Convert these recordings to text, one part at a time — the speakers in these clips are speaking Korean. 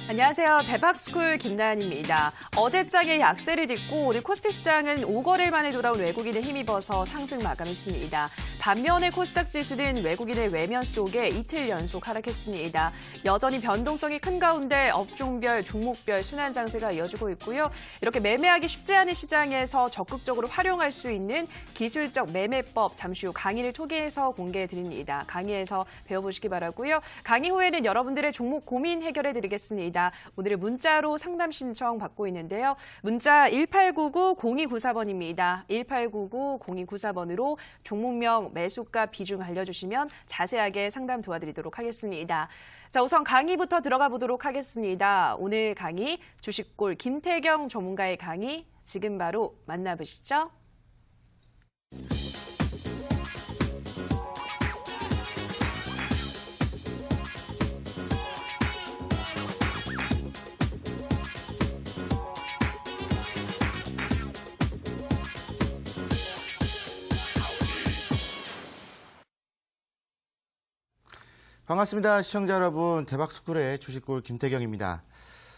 안녕하세요. 대박스쿨 김나연입니다. 어제장에 약세를 딛고 오늘 코스피 시장은 5거래일 만에 돌아온 외국인에 힘입어서 상승 마감했습니다. 반면에 코스닥 지수는 외국인의 외면 속에 이틀 연속 하락했습니다. 여전히 변동성이 큰 가운데 업종별, 종목별 순환 장세가 이어지고 있고요. 이렇게 매매하기 쉽지 않은 시장에서 적극적으로 활용할 수 있는 기술적 매매법 잠시 후 강의를 통해서 공개해 드립니다. 강의에서 배워보시기 바라고요. 강의 후에는 여러분들의 종목 고민 해결해 드리겠습니다. 오늘은 문자로 상담 신청 받고 있는데요. 문자 1899-0294번입니다. 1899-0294번으로 종목명, 매수가, 비중 알려주시면 자세하게 상담 도와드리도록 하겠습니다. 자, 우선 강의부터 들어가 보도록 하겠습니다. 오늘 강의 주식골 김태경 전문가의 강의 지금 바로 만나보시죠. 반갑습니다. 시청자 여러분, 대박스쿨의 주식골 김태경입니다.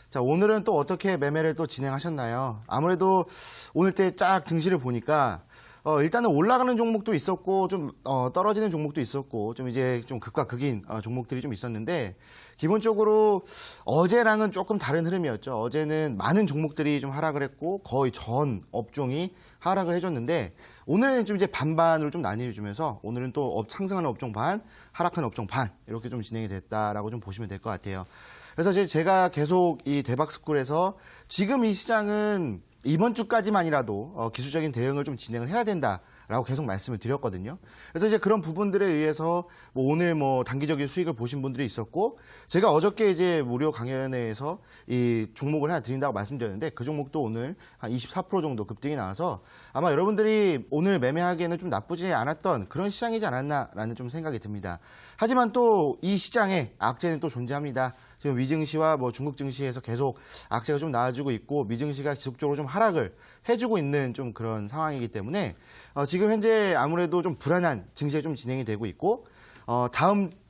자, 오늘은 또 어떻게 매매를 또 진행하셨나요? 아무래도 오늘 때 쫙 증시를 보니까 일단은 올라가는 종목도 있었고 좀 떨어지는 종목도 있었고 좀 이제 좀 극과 극인 종목들이 좀 있었는데 기본적으로 어제랑은 조금 다른 흐름이었죠. 어제는 많은 종목들이 좀 하락을 했고 거의 전 업종이 하락을 해줬는데 오늘은 좀 이제 반반으로 좀 나뉘어주면서 오늘은 또 상승하는 업종 반, 하락하는 업종 반 이렇게 좀 진행이 됐다라고 좀 보시면 될 것 같아요. 그래서 제가 계속 이 대박스쿨에서 지금 이 시장은 이번 주까지만이라도 기술적인 대응을 좀 진행을 해야 된다라고 계속 말씀을 드렸거든요. 그래서 이제 그런 부분들에 의해서 오늘 단기적인 수익을 보신 분들이 있었고 제가 어저께 이제 무료 강연회에서 이 종목을 하나 드린다고 말씀드렸는데 그 종목도 오늘 한 24% 정도 급등이 나와서 아마 여러분들이 오늘 매매하기에는 좀 나쁘지 않았던 그런 시장이지 않았나라는 좀 생각이 듭니다. 하지만 또 이 시장에 악재는 또 존재합니다. 지금 위증시와 중국 증시에서 계속 악재가 좀 나와주고 있고 미증시가 지속적으로 좀 하락을 해주고 있는 좀 그런 상황이기 때문에 지금 현재 아무래도 좀 불안한 증시가 좀 진행이 되고 있고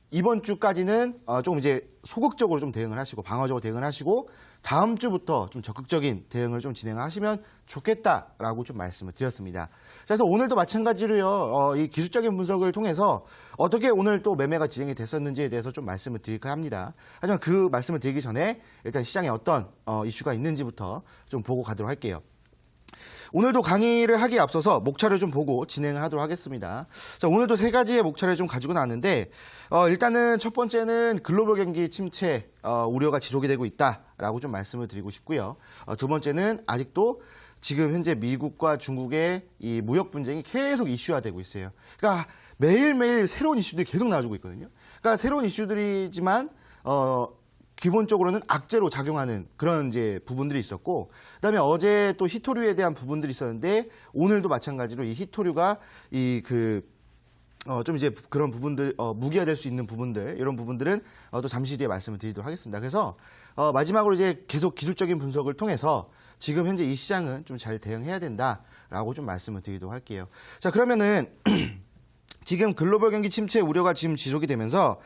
이번 주까지는 조금 이제 소극적으로 좀 대응을 하시고 방어적으로 대응을 하시고 다음 주부터 좀 적극적인 대응을 좀 진행하시면 좋겠다라고 좀 말씀을 드렸습니다. 그래서 오늘도 마찬가지로요. 이 기술적인 분석을 통해서 어떻게 오늘 또 매매가 진행이 됐었는지에 대해서 좀 말씀을 드릴까 합니다. 하지만 그 말씀을 드리기 전에 일단 시장에 어떤 이슈가 있는지부터 좀 보고 가도록 할게요. 오늘도 강의를 하기에 앞서서 목차를 좀 보고 진행을 하도록 하겠습니다. 자, 오늘도 세 가지의 목차를 좀 가지고 나왔는데 일단은 첫 번째는 글로벌 경기 침체 우려가 지속이 되고 있다라고 좀 말씀을 드리고 싶고요. 두 번째는 아직도 지금 현재 미국과 중국의 이 무역 분쟁이 계속 이슈화되고 있어요. 그러니까 매일매일 새로운 이슈들이 계속 나와주고 있거든요. 그러니까 새로운 이슈들이지만 기본적으로는 악재로 작용하는 그런 이제 부분들이 있었고, 그다음에 어제 또 히토류에 대한 부분들이 있었는데 오늘도 마찬가지로 이 히토류가 좀 이제 그런 부분들 무기화될 수 있는 부분들 이런 부분들은 또 잠시 뒤에 말씀을 드리도록 하겠습니다. 그래서 마지막으로 이제 계속 기술적인 분석을 통해서 지금 현재 이 시장은 좀 잘 대응해야 된다라고 좀 말씀을 드리도록 할게요. 자, 그러면은 지금 글로벌 경기 침체 우려가 지금 지속이 되면서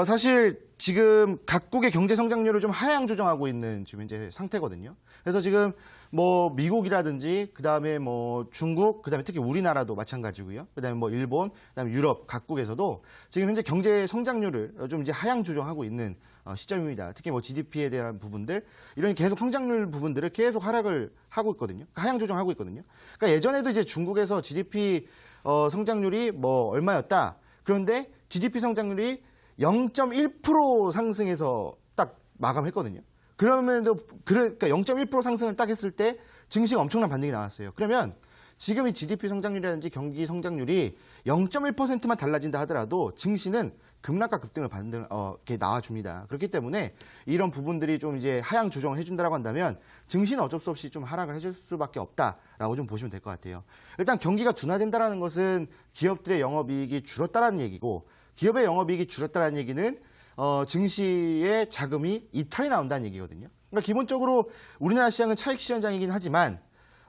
사실 지금 각국의 경제 성장률을 좀 하향 조정하고 있는 지금 이제 상태거든요. 그래서 지금 미국이라든지 그다음에 중국, 그다음에 특히 우리나라도 마찬가지고요. 그다음에 일본, 그다음에 유럽 각국에서도 지금 현재 경제 성장률을 좀 이제 하향 조정하고 있는 시점입니다. 특히 GDP에 대한 부분들 이런 계속 성장률 부분들을 계속 하락을 하고 있거든요. 하향 조정하고 있거든요. 그러니까 예전에도 이제 중국에서 GDP 성장률이 얼마였다. 그런데 GDP 성장률이 0.1% 상승해서 딱 마감했거든요. 그러니까 0.1% 상승을 딱 했을 때 증시가 엄청난 반등이 나왔어요. 그러면 지금 이 GDP 성장률이라든지 경기 성장률이 0.1%만 달라진다 하더라도 증시는 급락과 급등을 이렇게 나와줍니다. 그렇기 때문에 이런 부분들이 좀 이제 하향 조정을 해준다라고 한다면 증시는 어쩔 수 없이 좀 하락을 해줄 수밖에 없다라고 좀 보시면 될 것 같아요. 일단 경기가 둔화된다라는 것은 기업들의 영업이익이 줄었다라는 얘기고 기업의 영업이익이 줄었다는 얘기는 증시의 자금이 이탈이 나온다는 얘기거든요. 그러니까 기본적으로 우리나라 시장은 차익 실현장이긴 하지만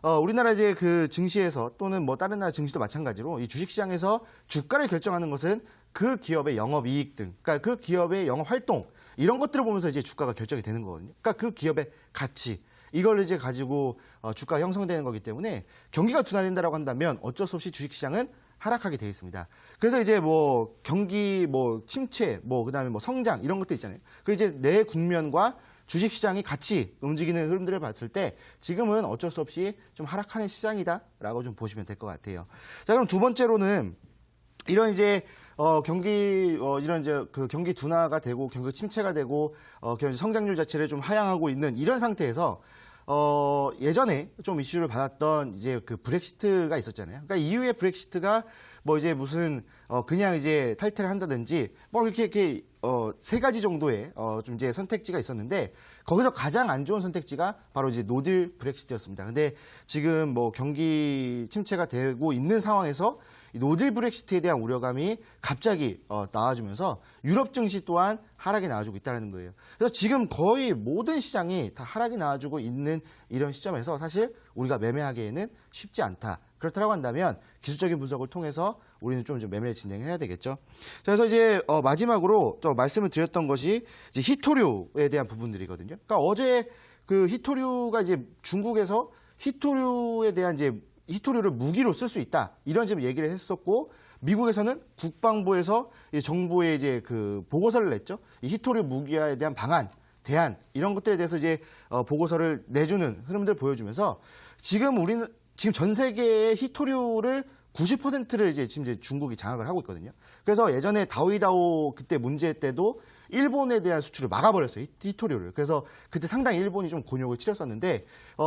우리나라 이제 그 증시에서 또는 뭐 다른 나라 증시도 마찬가지로 이 주식시장에서 주가를 결정하는 것은 그 기업의 영업이익 등, 그러니까 그 기업의 영업 활동 이런 것들을 보면서 이제 주가가 결정이 되는 거거든요. 그러니까 그 기업의 가치 이걸 이제 가지고 주가가 형성되는 거기 때문에 경기가 둔화된다라고 한다면 어쩔 수 없이 주식시장은 하락하게 돼 있습니다. 그래서 이제 뭐 경기 뭐 침체 뭐 그다음에 뭐 성장 이런 것들 있잖아요. 그 이제 내 국면과 주식시장이 같이 움직이는 흐름들을 봤을 때 지금은 어쩔 수 없이 좀 하락하는 시장이다라고 좀 보시면 될 것 같아요. 자, 그럼 두 번째로는 이런 이제 경기 이런 이제 그 경기 둔화가 되고 경기 침체가 되고 성장률 자체를 좀 하향하고 있는 이런 상태에서 예전에 좀 이슈를 받았던 이제 그 브렉시트가 있었잖아요. 그러니까 EU의 브렉시트가 뭐 이제 무슨 그냥 이제 탈퇴를 한다든지 뭐 이렇게 세 가지 정도의 좀 이제 선택지가 있었는데 거기서 가장 안 좋은 선택지가 바로 이제 노딜 브렉시트였습니다. 근데 지금 뭐 경기 침체가 되고 있는 상황에서 이 노딜 브렉시트에 대한 우려감이 갑자기 나와주면서 유럽 증시 또한 하락이 나와주고 있다는 거예요. 그래서 지금 거의 모든 시장이 다 하락이 나와주고 있는 이런 시점에서 사실 우리가 매매하기에는 쉽지 않다. 그렇다고 한다면 기술적인 분석을 통해서 우리는 좀 매매를 진행해야 되겠죠. 자, 그래서 이제 마지막으로 또 말씀을 드렸던 것이 이제 히토류에 대한 부분들이거든요. 그러니까 어제 그 히토류가 이제 중국에서 히토류에 대한 이제 히토류를 무기로 쓸 수 있다 이런 지금 얘기를 했었고 미국에서는 국방부에서 정부에 이제 그 보고서를 냈죠. 이 히토류 무기화에 대한 방안, 대안 이런 것들에 대해서 이제 보고서를 내주는 흐름들을 보여주면서 지금 전 세계의 히토류를 90%를 이제 지금 이제 중국이 장악을 하고 있거든요. 그래서 예전에 다오이다오 그때 문제 때도 일본에 대한 수출을 막아버렸어요. 히토류를. 그래서 그때 상당히 일본이 좀 곤욕을 치렀었는데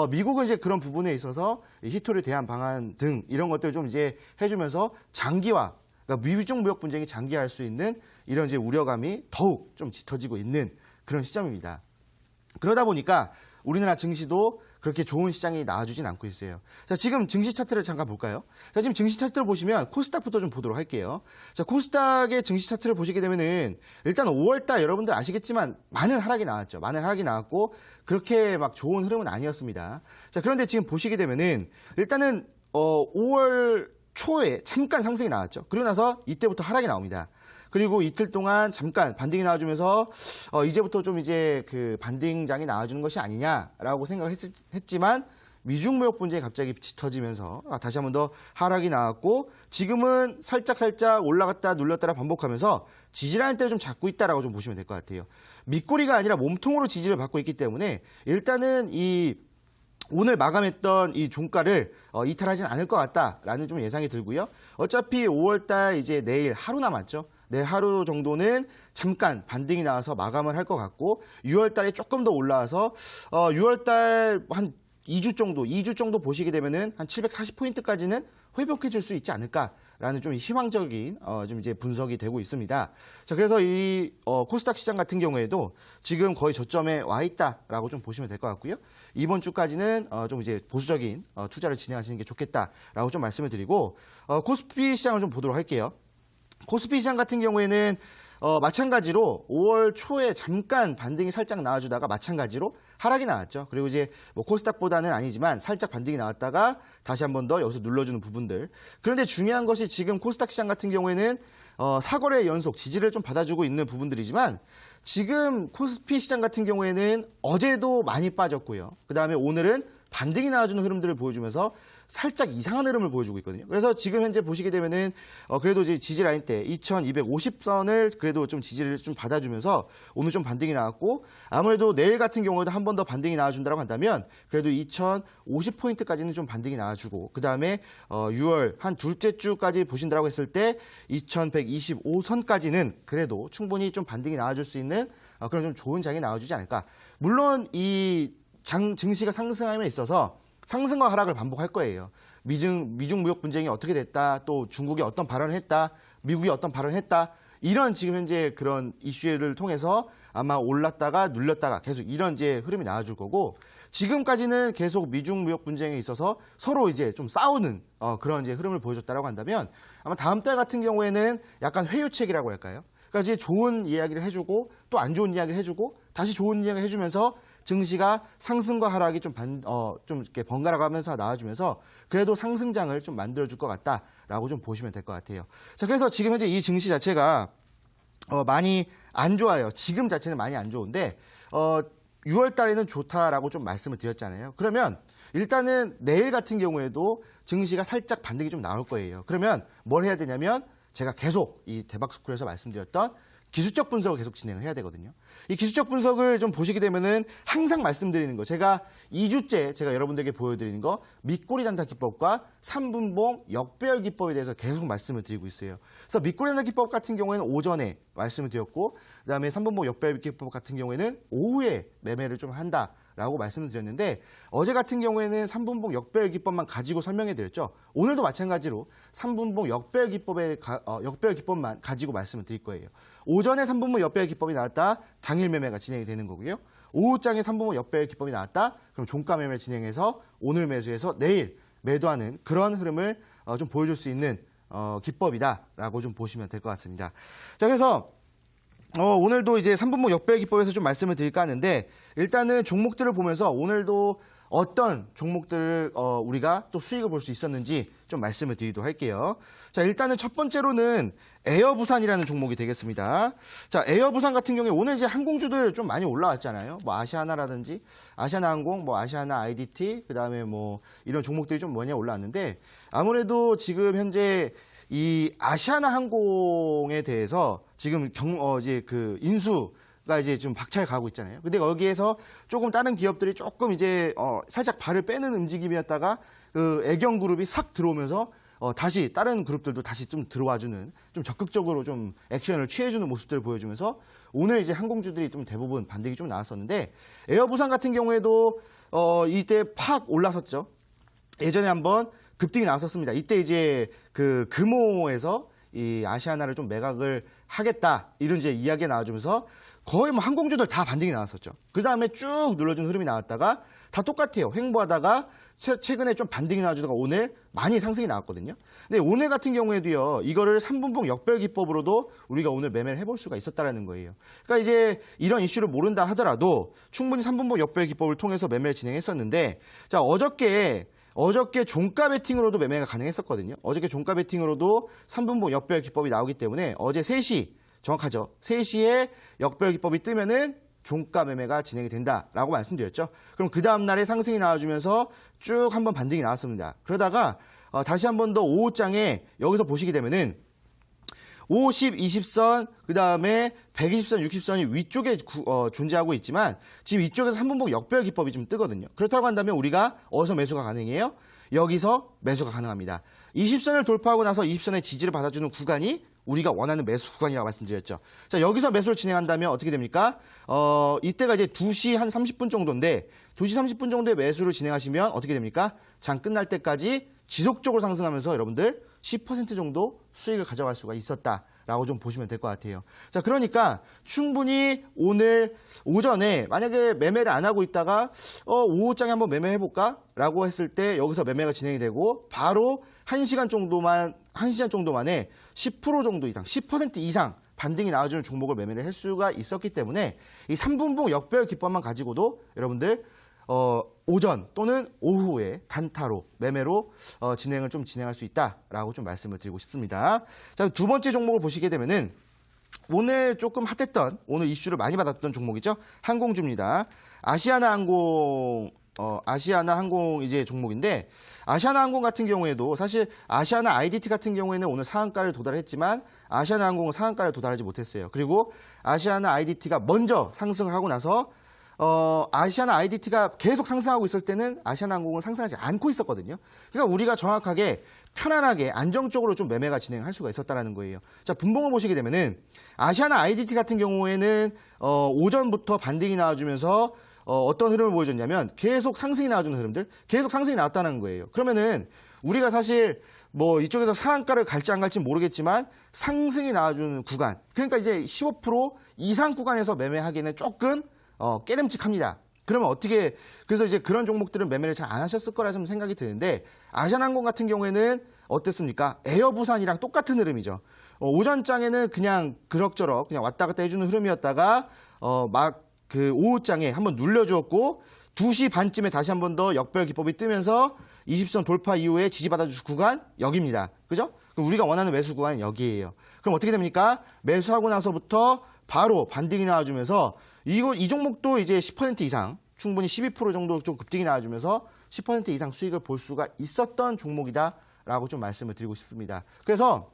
미국은 이제 그런 부분에 있어서 히토류 대안 방안 등 이런 것들을 좀 이제 해주면서 장기화, 그러니까 미중 무역 분쟁이 장기화할 수 있는 이런 이제 우려감이 더욱 좀 짙어지고 있는 그런 시점입니다. 그러다 보니까 우리나라 증시도 그렇게 좋은 시장이 나와주진 않고 있어요. 자, 지금 증시 차트를 잠깐 볼까요? 자, 지금 증시 차트를 보시면 코스닥부터 좀 보도록 할게요. 자, 코스닥의 증시 차트를 보시게 되면은 일단 5월달 여러분들 아시겠지만 많은 하락이 나왔죠. 많은 하락이 나왔고 그렇게 막 좋은 흐름은 아니었습니다. 자, 그런데 지금 보시게 되면은 일단은 5월 초에 잠깐 상승이 나왔죠. 그러고 나서 이때부터 하락이 나옵니다. 그리고 이틀 동안 잠깐 반등이 나와주면서 이제부터 좀 이제 그 반등장이 나와주는 것이 아니냐라고 생각을 했지만 미중 무역 분쟁이 갑자기 짙어지면서 다시 한 번 더 하락이 나왔고 지금은 살짝 올라갔다 눌렸다가 반복하면서 지지라인대를 좀 잡고 있다라고 좀 보시면 될 것 같아요. 밑꼬리가 아니라 몸통으로 지지를 받고 있기 때문에 일단은 오늘 마감했던 이 종가를 이탈하진 않을 것 같다라는 좀 예상이 들고요. 어차피 5월달 이제 내일 하루 남았죠. 네, 하루 정도는 잠깐 반등이 나와서 마감을 할 것 같고 6월달에 조금 더 올라와서 6월달 한 2주 정도 보시게 되면은 한 740포인트까지는 회복해 줄 수 있지 않을까라는 좀 희망적인 좀 이제 분석이 되고 있습니다. 자, 그래서 이 코스닥 시장 같은 경우에도 지금 거의 저점에 와 있다라고 좀 보시면 될 것 같고요. 이번 주까지는 좀 이제 보수적인 투자를 진행하시는 게 좋겠다라고 좀 말씀을 드리고 코스피 시장을 좀 보도록 할게요. 코스피 시장 같은 경우에는 마찬가지로 5월 초에 잠깐 반등이 살짝 나와주다가 마찬가지로 하락이 나왔죠. 그리고 이제 뭐 코스닥보다는 아니지만 살짝 반등이 나왔다가 다시 한 번 더 여기서 눌러주는 부분들. 그런데 중요한 것이 지금 코스닥 시장 같은 경우에는 4거래 연속 지지를 좀 받아주고 있는 부분들이지만 지금 코스피 시장 같은 경우에는 어제도 많이 빠졌고요. 그다음에 오늘은 반등이 나와주는 흐름들을 보여주면서 살짝 이상한 흐름을 보여주고 있거든요. 그래서 지금 현재 보시게 되면은 그래도 이제 지지 라인 때 2250선을 그래도 좀 지지를 좀 받아주면서 오늘 좀 반등이 나왔고 아무래도 내일 같은 경우에도 한 번 더 반등이 나와준다고 한다면 그래도 2050포인트까지는 좀 반등이 나와주고 그 다음에 6월 한 둘째 주까지 보신다고 했을 때 2125선까지는 그래도 충분히 좀 반등이 나와줄 수 있는 그런 좀 좋은 장이 나와주지 않을까. 물론 이 증시가 상승함에 있어서 상승과 하락을 반복할 거예요. 미중 무역 분쟁이 어떻게 됐다, 또 중국이 어떤 발언을 했다, 미국이 어떤 발언을 했다, 이런 지금 현재 그런 이슈를 통해서 아마 올랐다가 눌렸다가 계속 이런 이제 흐름이 나와줄 거고 지금까지는 계속 미중 무역 분쟁에 있어서 서로 이제 좀 싸우는 그런 이제 흐름을 보여줬다라고 한다면 아마 다음 달 같은 경우에는 약간 회유책이라고 할까요? 그러니까 이제 좋은 이야기를 해주고 또 안 좋은 이야기를 해주고 다시 좋은 이야기를 해주면서 증시가 상승과 하락이 좀 이렇게 번갈아 가면서 나와주면서 그래도 상승장을 좀 만들어줄 것 같다라고 좀 보시면 될 것 같아요. 자, 그래서 지금 현재 이 증시 자체가 많이 안 좋아요. 지금 자체는 많이 안 좋은데 6월 달에는 좋다라고 좀 말씀을 드렸잖아요. 그러면 일단은 내일 같은 경우에도 증시가 살짝 반등이 좀 나올 거예요. 그러면 뭘 해야 되냐면 제가 계속 이 대박스쿨에서 말씀드렸던 기술적 분석을 계속 진행을 해야 되거든요. 이 기술적 분석을 좀 보시게 되면은 항상 말씀드리는 거, 제가 2주째 제가 여러분들에게 보여드리는 거, 밑꼬리 단타 기법과 3분봉 역배열 기법에 대해서 계속 말씀을 드리고 있어요. 그래서 밑꼬리 단타 기법 같은 경우에는 오전에 말씀을 드렸고, 그다음에 3분봉 역배열 기법 같은 경우에는 오후에 매매를 좀 한다라고 말씀을 드렸는데, 어제 같은 경우에는 3분봉 역배열 기법만 가지고 설명해 드렸죠. 오늘도 마찬가지로 3분봉 역배열 기법만 가지고 말씀을 드릴 거예요. 오전에 3분봉 역배열 기법이 나왔다, 당일 매매가 진행이 되는 거고요. 오후장에 3분봉 역배열 기법이 나왔다, 그럼 종가 매매를 진행해서 오늘 매수해서 내일 매도하는 그런 흐름을 좀 보여줄 수 있는 기법이다라고 좀 보시면 될 것 같습니다. 자, 그래서 오늘도 이제 3분봉 역배열 기법에서 좀 말씀을 드릴까 하는데, 일단은 종목들을 보면서 오늘도 어떤 종목들을 우리가 또 수익을 볼 수 있었는지 좀 말씀을 드리도록 할게요. 자, 일단은 첫 번째로는 에어부산이라는 종목이 되겠습니다. 자, 에어부산 같은 경우에 오늘 이제 항공주들 좀 많이 올라왔잖아요. 뭐 아시아나라든지 아시아나항공, 뭐 아시아나 IDT, 그다음에 뭐 이런 종목들이 좀 많이 올라왔는데, 아무래도 지금 현재 이 아시아나 항공에 대해서 지금 이제 그 인수가 이제 좀 박차를 가고 있잖아요. 근데 여기에서 조금 다른 기업들이 조금 이제 살짝 발을 빼는 움직임이었다가 그 애경그룹이 싹 들어오면서 다시 다른 그룹들도 다시 좀 들어와주는, 좀 적극적으로 좀 액션을 취해주는 모습들을 보여주면서 오늘 이제 항공주들이 좀 대부분 반등이 좀 나왔었는데, 에어부산 같은 경우에도 이때 팍 올라섰죠. 예전에 한번 급등이 나왔었습니다. 이때 이제 그 금호에서 이 아시아나를 좀 매각을 하겠다, 이런 이제 이야기가 나와주면서 거의 뭐 항공주들 다 반등이 나왔었죠. 그 다음에 쭉 눌러준 흐름이 나왔다가 다 똑같아요. 횡보하다가 최근에 좀 반등이 나와주다가 오늘 많이 상승이 나왔거든요. 근데 오늘 같은 경우에도요, 이거를 3분봉 역별 기법으로도 우리가 오늘 매매를 해볼 수가 있었다라는 거예요. 그러니까 이제 이런 이슈를 모른다 하더라도 충분히 3분봉 역별 기법을 통해서 매매를 진행했었는데, 자, 어저께 종가 베팅으로도 매매가 가능했었거든요. 어저께 종가 베팅으로도 3분봉 역별 기법이 나오기 때문에 어제 3시, 정확하죠. 3시에 역별 기법이 뜨면은 종가 매매가 진행이 된다라고 말씀드렸죠. 그럼 그 다음날에 상승이 나와주면서 쭉 한번 반등이 나왔습니다. 그러다가 다시 한 번 더 오후장에 여기서 보시게 되면은 50, 20선, 그 다음에 120선, 60선이 위쪽에 존재하고 있지만 지금 이쪽에서 3분봉 역별 기법이 좀 뜨거든요. 그렇다고 한다면 우리가 어디서 매수가 가능해요? 여기서 매수가 가능합니다. 20선을 돌파하고 나서 20선의 지지를 받아주는 구간이 우리가 원하는 매수 구간이라고 말씀드렸죠. 자, 여기서 매수를 진행한다면 어떻게 됩니까? 이때가 이제 2시 한 30분 정도인데 2시 30분 정도의 매수를 진행하시면 어떻게 됩니까? 장 끝날 때까지 지속적으로 상승하면서 여러분들 10% 정도 수익을 가져갈 수가 있었다라고 좀 보시면 될 것 같아요. 자, 그러니까 충분히 오늘 오전에 만약에 매매를 안 하고 있다가 오후장에 한번 매매해볼까? 라고 했을 때 여기서 매매가 진행이 되고 바로 1시간 정도만에 10% 정도 이상, 10% 이상 반등이 나와주는 종목을 매매를 할 수가 있었기 때문에 이 3분봉 역별 기법만 가지고도 여러분들 오전 또는 오후에 단타로 매매로 진행할 수 있다라고 좀 말씀을 드리고 싶습니다. 자, 두 번째 종목을 보시게 되면은 오늘 조금 핫했던, 오늘 이슈를 많이 받았던 종목이죠. 항공주입니다. 아시아나항공 이제 종목인데, 아시아나항공 같은 경우에도 사실 아시아나 IDT 같은 경우에는 오늘 상한가를 도달했지만 아시아나항공은 상한가를 도달하지 못했어요. 그리고 아시아나 IDT가 먼저 상승을 하고 나서 아시아나 IDT가 계속 상승하고 있을 때는 아시아나항공은 상승하지 않고 있었거든요. 그러니까 우리가 정확하게 편안하게 안정적으로 좀 매매가 진행할 수가 있었다라는 거예요. 자, 분봉을 보시게 되면은 아시아나 IDT 같은 경우에는 오전부터 반등이 나와주면서 어떤 흐름을 보여줬냐면 계속 상승이 나와주는 흐름들, 계속 상승이 나왔다는 거예요. 그러면은 우리가 사실 뭐 이쪽에서 상한가를 갈지 안 갈지 모르겠지만 상승이 나와주는 구간, 그러니까 이제 15% 이상 구간에서 매매하기에는 조금 깨름칙합니다. 그러면 그래서 이제 그런 종목들은 매매를 잘 안 하셨을 거라 좀 생각이 드는데, 아시아나항공 같은 경우에는 어땠습니까? 에어부산이랑 똑같은 흐름이죠. 오전장에는 그냥 그럭저럭 그냥 왔다 갔다 해주는 흐름이었다가 그 오후장에 한번 눌려주었고 2시 반쯤에 다시 한 번 더 역배열 기법이 뜨면서 20선 돌파 이후에 지지받아줄 구간 여기입니다. 그죠? 그럼 우리가 원하는 매수 구간은 여기예요. 그럼 어떻게 됩니까? 매수하고 나서부터 바로 반등이 나와주면서 이 종목도 이제 10% 이상 충분히 12% 정도 좀 급등이 나와주면서 10% 이상 수익을 볼 수가 있었던 종목이다라고 좀 말씀을 드리고 싶습니다. 그래서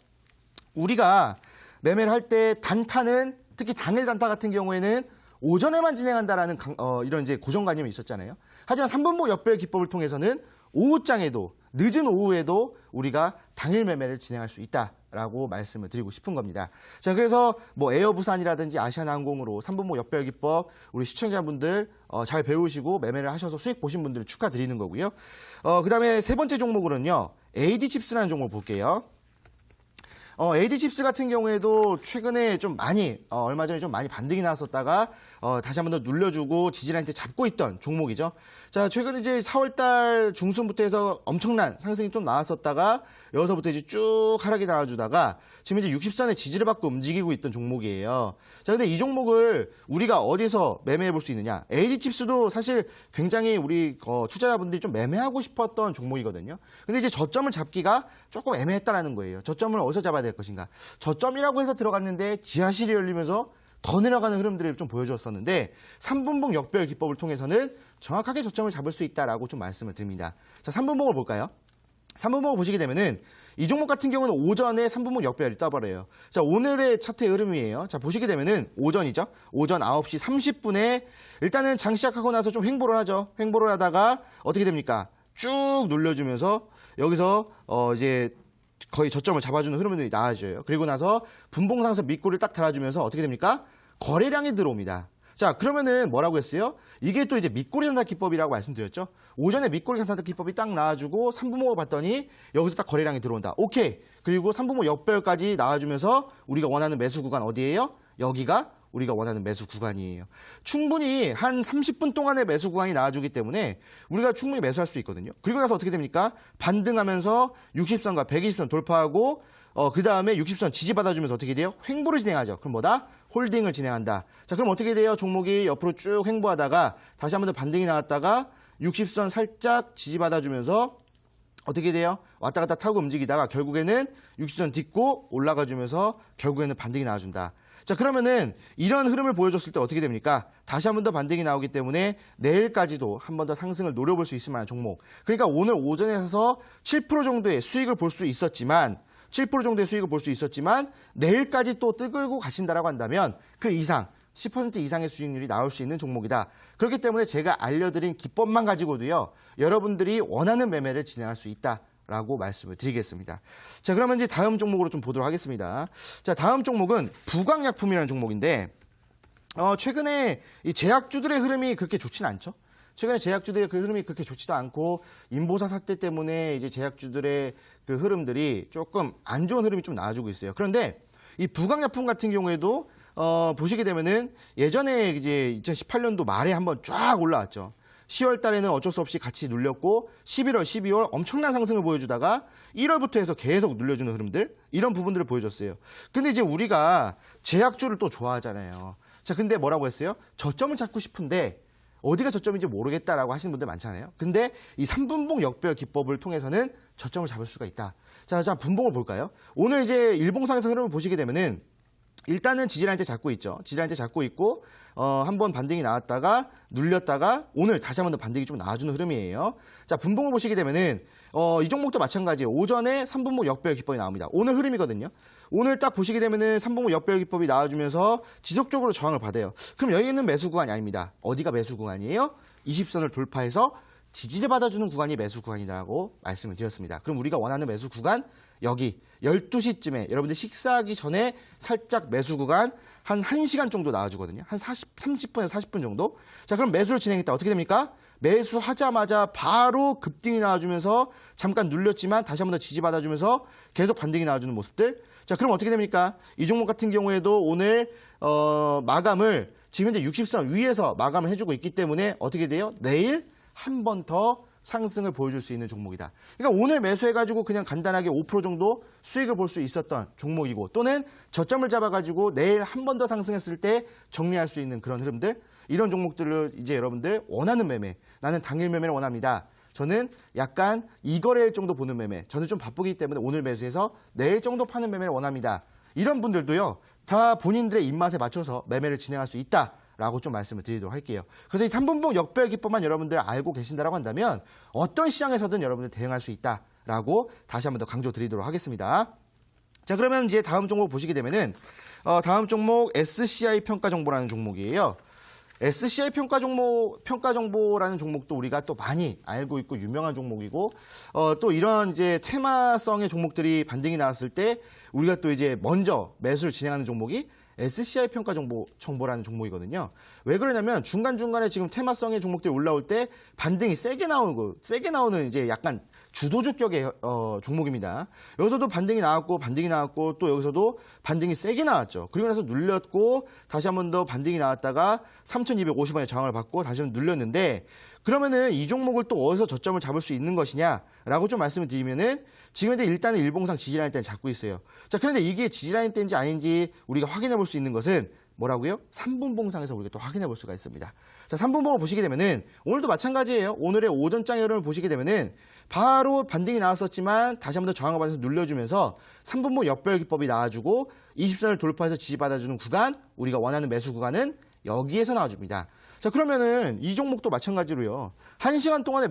우리가 매매를 할 때 단타는 특히 당일 단타 같은 경우에는 오전에만 진행한다라는 이런 이제 고정관념이 있었잖아요. 하지만 3분목 역배열 기법을 통해서는 오후장에도 늦은 오후에도 우리가 당일 매매를 진행할 수 있다라고 말씀을 드리고 싶은 겁니다. 자, 그래서 뭐 에어부산이라든지 아시아나항공으로 3분목 역배열 기법 우리 시청자분들 잘 배우시고 매매를 하셔서 수익 보신 분들 축하드리는 거고요. 그다음에 세 번째 종목으로는요. AD칩스라는 종목을 볼게요. AD칩스 같은 경우에도 최근에 좀 많이 얼마 전에 좀 많이 반등이 나왔었다가 다시 한 번 더 눌려주고 지지라인때 잡고 있던 종목이죠. 자, 최근에 이제 4월달 중순부터 해서 엄청난 상승이 좀 나왔었다가 여기서부터 이제 쭉 하락이 나와주다가 지금 이제 60선의 지지를 받고 움직이고 있던 종목이에요. 자, 근데 이 종목을 우리가 어디서 매매해 볼 수 있느냐? AD칩스도 사실 굉장히 우리 투자자분들이 좀 매매하고 싶었던 종목이거든요. 근데 이제 저점을 잡기가 조금 애매했다라는 거예요. 저점을 어디서 잡아야 될 것인가? 저점이라고 해서 들어갔는데 지하실이 열리면서 더 내려가는 흐름들을 좀 보여주었었는데 3분봉 역배열 기법을 통해서는 정확하게 저점을 잡을 수 있다라고 좀 말씀을 드립니다. 자, 3분봉을 볼까요? 3분봉을 보시게 되면은 이 종목 같은 경우는 오전에 3분봉 역배열이 떠버려요. 자, 오늘의 차트의 흐름이에요. 자, 보시게 되면은 오전이죠. 오전 9시 30분에 일단은 장 시작하고 나서 좀 횡보를 하죠. 횡보를 하다가 어떻게 됩니까? 쭉 눌려주면서 여기서 이제 거의 저점을 잡아주는 흐름들이 나와줘요. 그리고 나서 분봉상승 밑골을 딱 달아주면서 어떻게 됩니까? 거래량이 들어옵니다. 자, 그러면은 뭐라고 했어요? 이게 또 이제 밑골이 단타 기법이라고 말씀드렸죠? 오전에 밑골이 단타 기법이 딱 나와주고 3분목을 봤더니 여기서 딱 거래량이 들어온다. 오케이. 그리고 3분목 역배열까지 나와주면서 우리가 원하는 매수 구간 어디예요? 여기가 우리가 원하는 매수 구간이에요. 충분히 한 30분 동안의 매수 구간이 나와주기 때문에 우리가 충분히 매수할 수 있거든요. 그리고 나서 어떻게 됩니까? 반등하면서 60선과 120선 돌파하고 그 다음에 60선 지지받아주면서 어떻게 돼요? 횡보를 진행하죠. 그럼 뭐다? 홀딩을 진행한다. 자, 그럼 어떻게 돼요? 종목이 옆으로 쭉 횡보하다가 다시 한 번 더 반등이 나왔다가 60선 살짝 지지받아주면서 어떻게 돼요? 왔다 갔다 타고 움직이다가 결국에는 60선 딛고 올라가주면서 결국에는 반등이 나와준다. 자, 그러면은 이런 흐름을 보여줬을 때 어떻게 됩니까? 다시 한 번 더 반등이 나오기 때문에 내일까지도 한 번 더 상승을 노려볼 수 있을 만한 종목. 그러니까 오늘 오전에 서서 7% 정도의 수익을 볼 수 있었지만 7% 정도의 수익을 볼 수 있었지만 내일까지 또 뜨끌고 가신다라고 한다면 그 이상 10% 이상의 수익률이 나올 수 있는 종목이다. 그렇기 때문에 제가 알려드린 기법만 가지고도요. 여러분들이 원하는 매매를 진행할 수 있다. 라고 말씀을 드리겠습니다. 자, 그러면 이제 다음 종목으로 좀 보도록 하겠습니다. 자, 다음 종목은 부강약품이라는 종목인데, 최근에 이 제약주들의 흐름이 그렇게 좋지는 않죠. 최근에 제약주들의 그 흐름이 그렇게 좋지도 않고, 인보사 사태 때문에 이제 제약주들의 그 흐름들이 조금 안 좋은 흐름이 좀 나와주고 있어요. 그런데 이 부강약품 같은 경우에도, 보시게 되면은 예전에 이제 2018년도 말에 한번 쫙 올라왔죠. 10월 달에는 어쩔 수 없이 같이 눌렸고 11월, 12월 엄청난 상승을 보여주다가 1월부터 해서 계속 눌려주는 흐름들 이런 부분들을 보여줬어요. 근데 이제 우리가 제약주를 또 좋아하잖아요. 자, 근데 뭐라고 했어요? 저점을 잡고 싶은데 어디가 저점인지 모르겠다라고 하시는 분들 많잖아요. 근데 이 3분봉 역배열 기법을 통해서는 저점을 잡을 수가 있다. 자, 분봉을 볼까요? 오늘 이제 일봉상에서 흐름을 보시게 되면은 일단은 지지라인대 잡고 있죠. 지지라인대 잡고 있고 한번 반등이 나왔다가 눌렸다가 오늘 다시 한번 더 반등이 좀 나와주는 흐름이에요. 자, 분봉을 보시게 되면은 이 종목도 마찬가지예요. 오전에 3분목 역배열 기법이 나옵니다. 오늘 흐름이거든요. 오늘 딱 보시게 되면은 3분목 역배열 기법이 나와주면서 지속적으로 저항을 받아요. 그럼 여기는 매수 구간이 아닙니다. 어디가 매수 구간이에요? 20선을 돌파해서 지지를 받아주는 구간이 매수 구간이라고 말씀을 드렸습니다. 그럼 우리가 원하는 매수 구간 여기 12시쯤에 여러분들 식사하기 전에 살짝 매수 구간 한 1시간 정도 나와주거든요. 한 30분에서 40분 정도. 자, 그럼 매수를 진행했다. 어떻게 됩니까? 매수하자마자 바로 급등이 나와주면서 잠깐 눌렸지만 다시 한 번 더 지지받아주면서 계속 반등이 나와주는 모습들. 자, 그럼 어떻게 됩니까? 이 종목 같은 경우에도 오늘 마감을 지금 현재 60선 위에서 마감을 해주고 있기 때문에 어떻게 돼요? 내일 한 번 더 상승을 보여줄 수 있는 종목이다. 그러니까 오늘 매수해가지고 그냥 간단하게 5% 정도 수익을 볼 수 있었던 종목이고 또는 저점을 잡아가지고 내일 한 번 더 상승했을 때 정리할 수 있는 그런 흐름들 이런 종목들을 이제 여러분들 원하는 매매 나는 당일 매매를 원합니다. 저는 약간 2거래일 정도 보는 매매 저는 좀 바쁘기 때문에 오늘 매수해서 내일 정도 파는 매매를 원합니다. 이런 분들도요. 다 본인들의 입맛에 맞춰서 매매를 진행할 수 있다라고 좀 말씀을 드리도록 할게요. 그래서 이 3분봉 역별 기법만 여러분들 알고 계신다라고 한다면 어떤 시장에서든 여러분들 대응할 수 있다라고 다시 한번 더 강조 드리도록 하겠습니다. 자, 그러면 이제 다음 종목 보시게 되면은 다음 종목 SCI 평가 정보라는 종목이에요. SCI 평가 정보라는 종목도 우리가 또 많이 알고 있고 유명한 종목이고 또 이런 이제 테마성의 종목들이 반등이 나왔을 때 우리가 또 이제 먼저 매수를 진행하는 종목이 SCI 평가 정보라는 종목이거든요. 왜 그러냐면 중간중간에 지금 테마성의 종목들이 올라올 때 반등이 세게 나오는 이제 약간 주도주 격의 종목입니다. 여기서도 반등이 나왔고 또 여기서도 반등이 세게 나왔죠. 그리고 나서 눌렸고 다시 한 번 더 반등이 나왔다가 3,250원의 저항을 받고 다시 한번 눌렸는데 그러면은 이 종목을 또 어디서 저점을 잡을 수 있는 것이냐라고 좀 말씀을 드리면은 지금 이제 일단은 일봉상 지지라인 때는 잡고 있어요. 자, 그런데 이게 지지라인 때인지 아닌지 우리가 확인해 볼 수 있는 것은 뭐라고요? 3분봉상에서 우리가 또 확인해 볼 수가 있습니다. 자, 3분봉을 보시게 되면은 오늘도 마찬가지예요. 오늘의 오전장 흐름을 보시게 되면은 바로 반등이 나왔었지만 다시 한 번 더 저항을 받아서 눌려주면서 3분봉 역별 기법이 나와주고 20선을 돌파해서 지지받아주는 구간, 우리가 원하는 매수 구간은 여기에서 나와줍니다. 자, 그러면은 이 종목도 마찬가지로요. 1시간 동안에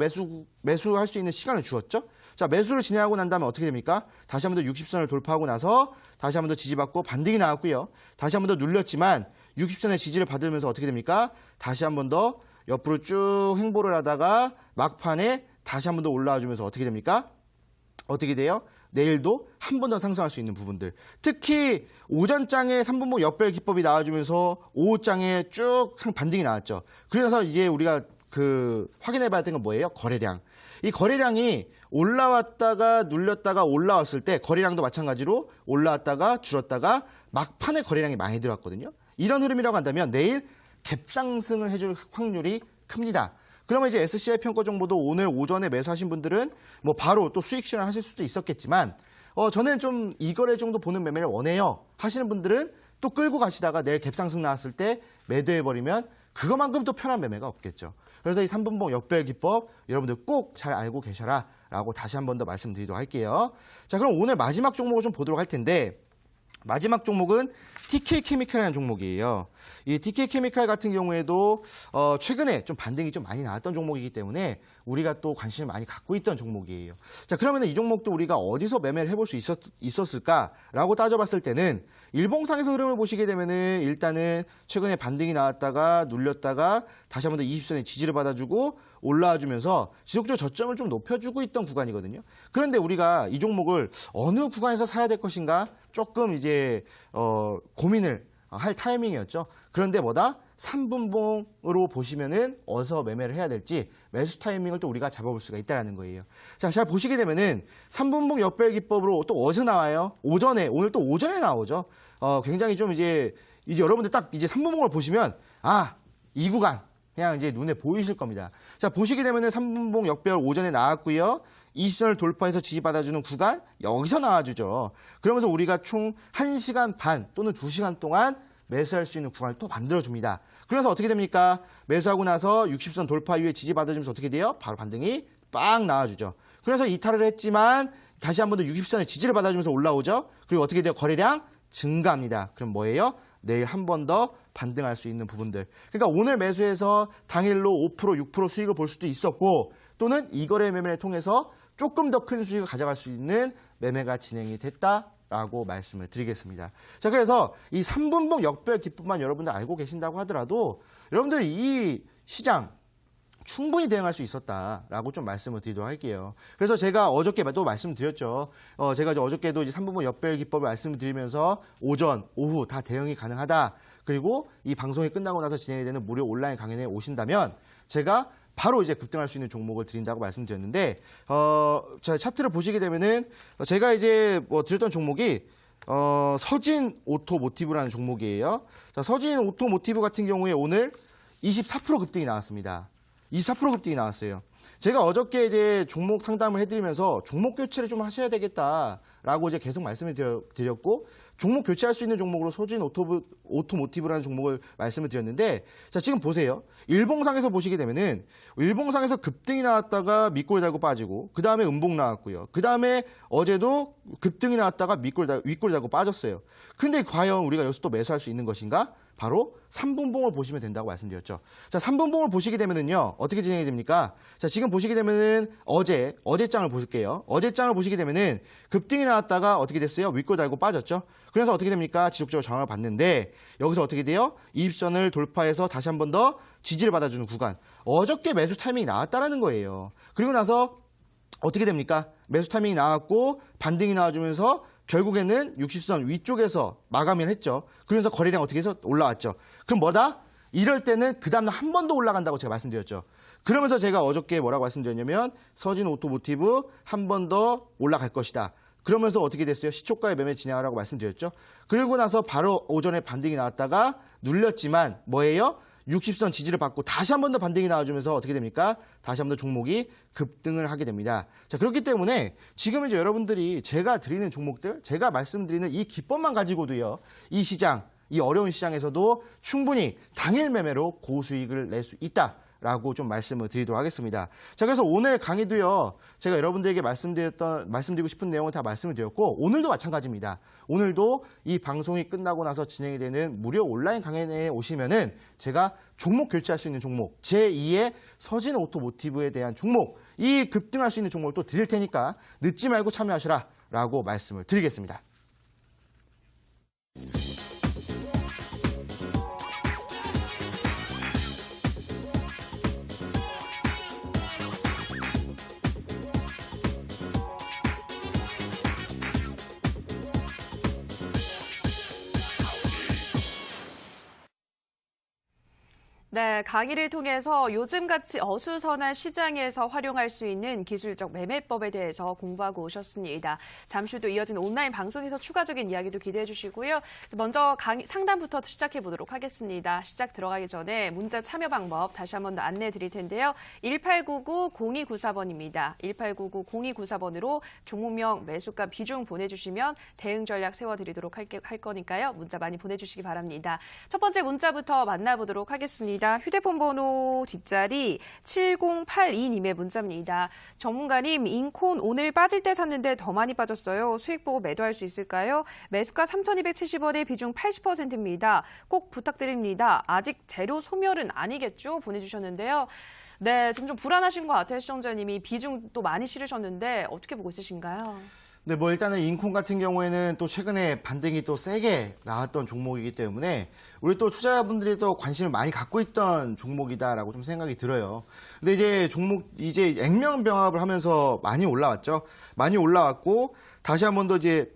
매수할 수 있는 시간을 주었죠. 자, 매수를 진행하고 난 다음에 어떻게 됩니까? 다시 한 번 더 60선을 돌파하고 나서 다시 한 번 더 지지받고 반등이 나왔고요. 다시 한 번 더 눌렸지만 60선의 지지를 받으면서 어떻게 됩니까? 다시 한 번 더 옆으로 쭉 횡보를 하다가 막판에 다시 한 번 더 올라와 주면서 어떻게 됩니까? 어떻게 돼요? 내일도 한 번 더 상승할 수 있는 부분들. 특히 오전장에 3분봉 역별 기법이 나와주면서 오후장에 쭉 반등이 나왔죠. 그래서 이제 우리가 확인해 봐야 되는 건 뭐예요? 거래량. 이 거래량이 올라왔다가 눌렸다가 올라왔을 때 거래량도 마찬가지로 올라왔다가 줄었다가 막판에 거래량이 많이 들어왔거든요. 이런 흐름이라고 한다면 내일 갭상승을 해줄 확률이 큽니다. 그러면 이제 SCI 평가 정보도 오늘 오전에 매수하신 분들은 뭐 바로 또 수익 실현하실 수도 있었겠지만 저는 좀 2거래 정도 보는 매매를 원해요 하시는 분들은 또 끌고 가시다가 내일 갭상승 나왔을 때 매도해버리면 그것만큼 또 편한 매매가 없겠죠. 그래서 이 3분봉 역별 기법 여러분들 꼭 잘 알고 계셔라 라고 다시 한 번 더 말씀드리도록 할게요. 자, 그럼 오늘 마지막 종목을 좀 보도록 할 텐데 마지막 종목은 TK케미칼이라는 종목이에요. 이 TK케미칼 같은 경우에도 최근에 좀 반등이 좀 많이 나왔던 종목이기 때문에 우리가 또 관심을 많이 갖고 있던 종목이에요. 자, 그러면 이 종목도 우리가 어디서 매매를 해볼 수 있었을까라고 따져봤을 때는 일봉상에서 흐름을 보시게 되면은 일단은 최근에 반등이 나왔다가 눌렸다가 다시 한 번 더 20선의 지지를 받아주고 올라와주면서 지속적으로 저점을 좀 높여주고 있던 구간이거든요. 그런데 우리가 이 종목을 어느 구간에서 사야 될 것인가 조금 이제 고민을 할 타이밍이었죠. 그런데 뭐다? 3분봉으로 보시면은 어디서 매매를 해야 될지 매수 타이밍을 또 우리가 잡아볼 수가 있다는 거예요. 자, 잘 보시게 되면은 3분봉 역별 기법으로 또 어디서 나와요? 오늘 또 오전에 나오죠. 굉장히 좀 이제 여러분들 딱 이제 3분봉을 보시면 이 구간 그냥 이제 눈에 보이실 겁니다. 자, 보시게 되면은 3분봉 역별 오전에 나왔고요. 20선을 돌파해서 지지받아주는 구간 여기서 나와주죠. 그러면서 우리가 총 1시간 반 또는 2시간 동안 매수할 수 있는 구간을 또 만들어줍니다. 그래서 어떻게 됩니까? 매수하고 나서 60선 돌파 이후에 지지받아주면서 어떻게 돼요? 바로 반등이 빵 나와주죠. 그래서 이탈을 했지만 다시 한 번 더 60선의 지지를 받아주면서 올라오죠. 그리고 어떻게 돼요? 거래량 증가합니다. 그럼 뭐예요? 내일 한 번 더 반등할 수 있는 부분들. 그러니까 오늘 매수해서 당일로 5%, 6% 수익을 볼 수도 있었고 또는 이거래 매매를 통해서 조금 더 큰 수익을 가져갈 수 있는 매매가 진행이 됐다라고 말씀을 드리겠습니다. 자, 그래서 이 3분봉 역별 기법만 여러분들 알고 계신다고 하더라도 여러분들 이 시장 충분히 대응할 수 있었다라고 좀 말씀을 드리도록 할게요. 그래서 제가 어저께도 말씀드렸죠. 제가 어저께도 이제 3분봉 역별 기법을 말씀을 드리면서 오전, 오후 다 대응이 가능하다. 그리고 이 방송이 끝나고 나서 진행이 되는 무료 온라인 강연에 오신다면 제가 바로 이제 급등할 수 있는 종목을 드린다고 말씀드렸는데, 자, 차트를 보시게 되면은 제가 이제 드렸던 종목이 서진 오토모티브라는 종목이에요. 자, 서진 오토모티브 같은 경우에 오늘 24% 급등이 나왔습니다. 24% 급등이 나왔어요. 제가 어저께 이제 종목 상담을 해드리면서 종목 교체를 좀 하셔야 되겠다라고 이제 계속 말씀을 드렸고, 종목 교체할 수 있는 종목으로 서진 오토모티브라는 종목을 말씀을 드렸는데, 자, 지금 보세요. 일봉상에서 보시게 되면은, 일봉상에서 급등이 나왔다가 밑골 달고 빠지고, 그 다음에 음봉 나왔고요. 그 다음에 어제도 급등이 나왔다가 윗골 달고 빠졌어요. 근데 과연 우리가 여기서 또 매수할 수 있는 것인가? 바로 3분봉을 보시면 된다고 말씀드렸죠. 자, 3분봉을 보시게 되면은요, 어떻게 진행이 됩니까? 자, 지금 보시게 되면은 어제 장을 보실게요. 어제 장을 보시게 되면은 급등이 나왔다가 어떻게 됐어요? 윗골 달고 빠졌죠. 그래서 어떻게 됩니까? 지속적으로 저항을 받는데, 여기서 어떻게 돼요? 이입선을 돌파해서 다시 한 번 더 지지를 받아주는 구간. 어저께 매수 타이밍이 나왔다라는 거예요. 그리고 나서 어떻게 됩니까? 매수 타이밍이 나왔고 반등이 나와주면서 결국에는 60선 위쪽에서 마감을 했죠. 그러면서 거래량 어떻게 해서 올라왔죠. 그럼 뭐다? 이럴 때는 그 다음날 한 번 더 올라간다고 제가 말씀드렸죠. 그러면서 제가 어저께 뭐라고 말씀드렸냐면 서진 오토모티브 한 번 더 올라갈 것이다. 그러면서 어떻게 됐어요? 시초가의 매매 진행하라고 말씀드렸죠. 그리고 나서 바로 오전에 반등이 나왔다가 눌렸지만 뭐예요? 60선 지지를 받고 다시 한 번 더 반등이 나와주면서 어떻게 됩니까? 다시 한 번 더 종목이 급등을 하게 됩니다. 자, 그렇기 때문에 지금 이제 여러분들이 제가 드리는 종목들, 제가 말씀드리는 이 기법만 가지고도요, 이 시장, 이 어려운 시장에서도 충분히 당일 매매로 고수익을 낼 수 있다라고 좀 말씀을 드리도록 하겠습니다. 자, 그래서 오늘 강의도요, 제가 여러분들에게 말씀드리고 싶은 내용을 다 말씀을 드렸고, 오늘도 마찬가지입니다. 오늘도 이 방송이 끝나고 나서 진행이 되는 무료 온라인 강연에 오시면은 제가 종목 교체할 수 있는 종목, 제2의 서진 오토모티브에 대한 종목, 이 급등할 수 있는 종목을 또 드릴 테니까 늦지 말고 참여하시라라고 말씀을 드리겠습니다. 네, 강의를 통해서 요즘같이 어수선한 시장에서 활용할 수 있는 기술적 매매법에 대해서 공부하고 오셨습니다. 잠시 후 또 이어진 온라인 방송에서 추가적인 이야기도 기대해 주시고요. 먼저 상담부터 시작해 보도록 하겠습니다. 시작 들어가기 전에 문자 참여 방법 다시 한 번 더 안내해 드릴 텐데요. 1899-0294번입니다. 1899-0294번으로 종목명, 매수가, 비중 보내주시면 대응 전략 세워드리도록 할 거니까요. 문자 많이 보내주시기 바랍니다. 첫 번째 문자부터 만나보도록 하겠습니다. 휴대폰 번호 뒷자리 7082님의 문자입니다. 전문가님, 인콘 오늘 빠질 때 샀는데 더 많이 빠졌어요. 수익 보고 매도할 수 있을까요? 매수가 3,270원에 비중 80%입니다. 꼭 부탁드립니다. 아직 재료 소멸은 아니겠죠? 보내주셨는데요. 네, 지금 좀 불안하신 것 같아요, 시청자님이. 비중 또 많이 실으셨는데 어떻게 보고 있으신가요? 네, 뭐 일단은 인콘 같은 경우에는 또 최근에 반등이 또 세게 나왔던 종목이기 때문에 우리 또 투자자분들이 또 관심을 많이 갖고 있던 종목이다라고 좀 생각이 들어요. 근데 이제 액면병합을 하면서 많이 올라왔죠. 많이 올라왔고 다시 한 번 더 이제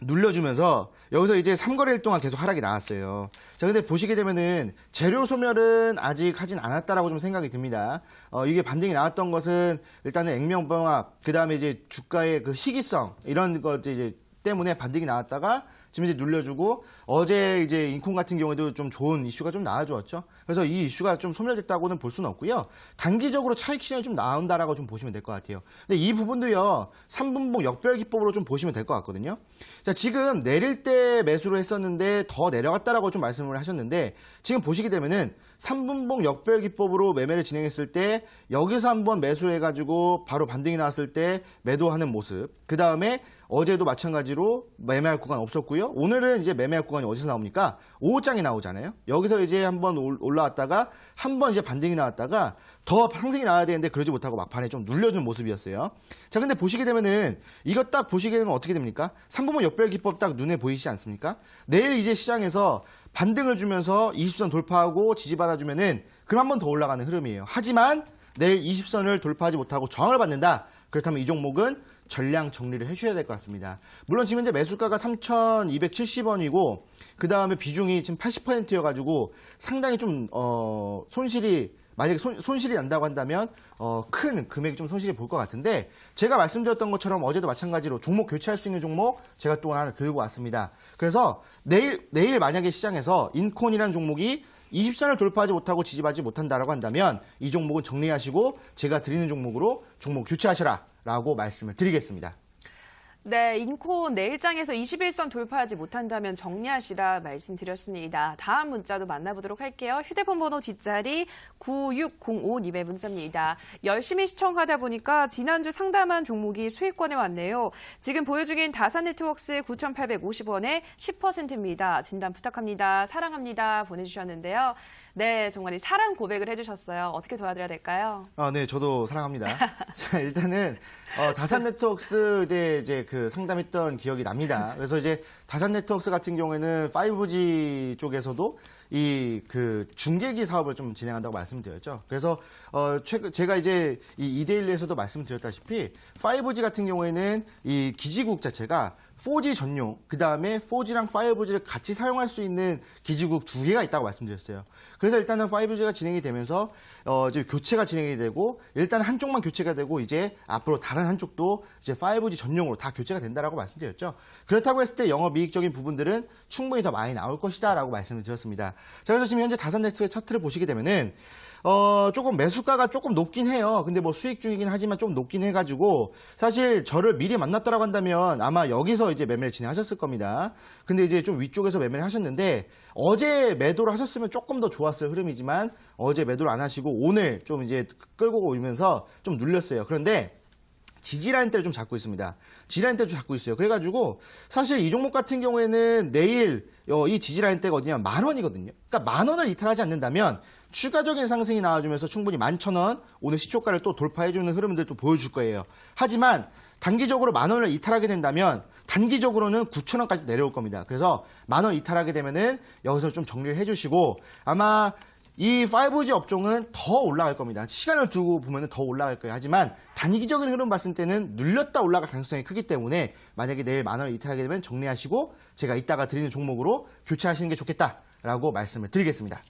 눌려주면서 여기서 이제 3거래일 동안 계속 하락이 나왔어요. 자, 근데 보시게 되면은 재료 소멸은 아직 하진 않았다라고 좀 생각이 듭니다. 이게 반등이 나왔던 것은 일단은 액면병합, 그 다음에 이제 주가의 그 시기성, 이런 것 이제 때문에 반등이 나왔다가 지금 이제 눌려주고, 어제 이제 인콘 같은 경우에도 좀 좋은 이슈가 좀 나와주었죠. 그래서 이 이슈가 좀 소멸됐다고는 볼 수는 없고요. 단기적으로 차익 실현이 좀 나온다라고 좀 보시면 될 것 같아요. 근데 이 부분도요, 3분봉 역별 기법으로 좀 보시면 될 것 같거든요. 자, 지금 내릴 때 매수를 했었는데 더 내려갔다라고 좀 말씀을 하셨는데, 지금 보시게 되면은 3분봉 역별 기법으로 매매를 진행했을 때 여기서 한번 매수를 해가지고 바로 반등이 나왔을 때 매도하는 모습, 그 다음에 어제도 마찬가지로 매매할 구간 없었고요. 오늘은 이제 매매할 구간이 어디서 나옵니까? 5호장이 나오잖아요. 여기서 이제 한번 올라왔다가 한번 이제 반등이 나왔다가 더 상승이 나와야 되는데 그러지 못하고 막판에 좀 눌려주는 모습이었어요. 자, 근데 보시게 되면은 이거 딱 보시게 되면 어떻게 됩니까? 3분봉 역별 기법 딱 눈에 보이시지 않습니까? 내일 이제 시장에서 반등을 주면서 20선 돌파하고 지지받아주면은 그럼 한 번 더 올라가는 흐름이에요. 하지만 내일 20선을 돌파하지 못하고 저항을 받는다. 그렇다면 이 종목은 전량 정리를 해주셔야 될 것 같습니다. 물론 지금 이제 매수가가 3,270원이고 그 다음에 비중이 지금 80%여가지고 상당히 좀 손실이, 만약에 손실이 난다고 한다면 큰 금액이 좀 손실이 볼 것 같은데, 제가 말씀드렸던 것처럼 어제도 마찬가지로 종목 교체할 수 있는 종목 제가 또 하나 들고 왔습니다. 그래서 내일 만약에 시장에서 인콘이라는 종목이 20선을 돌파하지 못하고 지지받지 못한다라고 한다면 이 종목은 정리하시고 제가 드리는 종목으로 종목 교체하셔라라고 말씀을 드리겠습니다. 네, 인코 내일장에서 21선 돌파하지 못한다면 정리하시라 말씀드렸습니다. 다음 문자도 만나보도록 할게요. 휴대폰 번호 뒷자리 9605님의 문자입니다. 열심히 시청하다 보니까 지난주 상담한 종목이 수익권에 왔네요. 지금 보유 중인 다산네트워크스 9,850원에 10%입니다. 진단 부탁합니다. 사랑합니다. 보내주셨는데요. 네, 정말 사랑 고백을 해주셨어요. 어떻게 도와드려야 될까요? 네, 저도 사랑합니다. 자, 일단은 다산네트워크스 때 이제 그 상담했던 기억이 납니다. 그래서 이제 다산네트워크스 같은 경우에는 5G 쪽에서도 이 그 중계기 사업을 좀 진행한다고 말씀드렸죠. 그래서 제가 이제 이 2대1에서도 말씀드렸다시피 5G 같은 경우에는 이 기지국 자체가 4G 전용, 그 다음에 4G랑 5G를 같이 사용할 수 있는 기지국 두 개가 있다고 말씀드렸어요. 그래서 일단은 5G가 진행이 되면서 이제 교체가 진행이 되고 일단 한쪽만 교체가 되고 이제 앞으로 다른 한쪽도 이제 5G 전용으로 다 교체가 된다라고 말씀드렸죠. 그렇다고 했을 때 영업이익적인 부분들은 충분히 더 많이 나올 것이다라고 말씀을 드렸습니다. 자, 그래서 지금 현재 다산네트의 차트를 보시게 되면은 조금 매수가가 조금 높긴 해요. 근데 뭐 수익 중이긴 하지만 좀 높긴 해가지고 사실 저를 미리 만났다라고 한다면 아마 여기서 이제 매매를 진행하셨을 겁니다. 근데 이제 좀 위쪽에서 매매를 하셨는데 어제 매도를 하셨으면 조금 더 좋았을 흐름이지만 어제 매도를 안 하시고 오늘 좀 이제 끌고 오면서 좀 눌렸어요. 그런데 지지라인대를 좀 잡고 있습니다. 지지라인대를 좀 잡고 있어요. 그래가지고 사실 이 종목 같은 경우에는 내일 이 지지라인대가 어디냐면 10,000원이거든요. 그러니까 10,000원을 이탈하지 않는다면 추가적인 상승이 나와주면서 충분히 11,000원 오늘 시초가를 또 돌파해주는 흐름들 또 보여줄 거예요. 하지만 단기적으로 10,000원을 이탈하게 된다면 단기적으로는 9,000원까지 내려올 겁니다. 그래서 10,000원 이탈하게 되면은 여기서 좀 정리를 해주시고 아마 이 5G 업종은 더 올라갈 겁니다. 시간을 두고 보면 더 올라갈 거예요. 하지만 단기적인 흐름 봤을 때는 눌렸다 올라갈 가능성이 크기 때문에 만약에 내일 10,000원 이탈하게 되면 정리하시고 제가 이따가 드리는 종목으로 교체하시는 게 좋겠다라고 말씀을 드리겠습니다.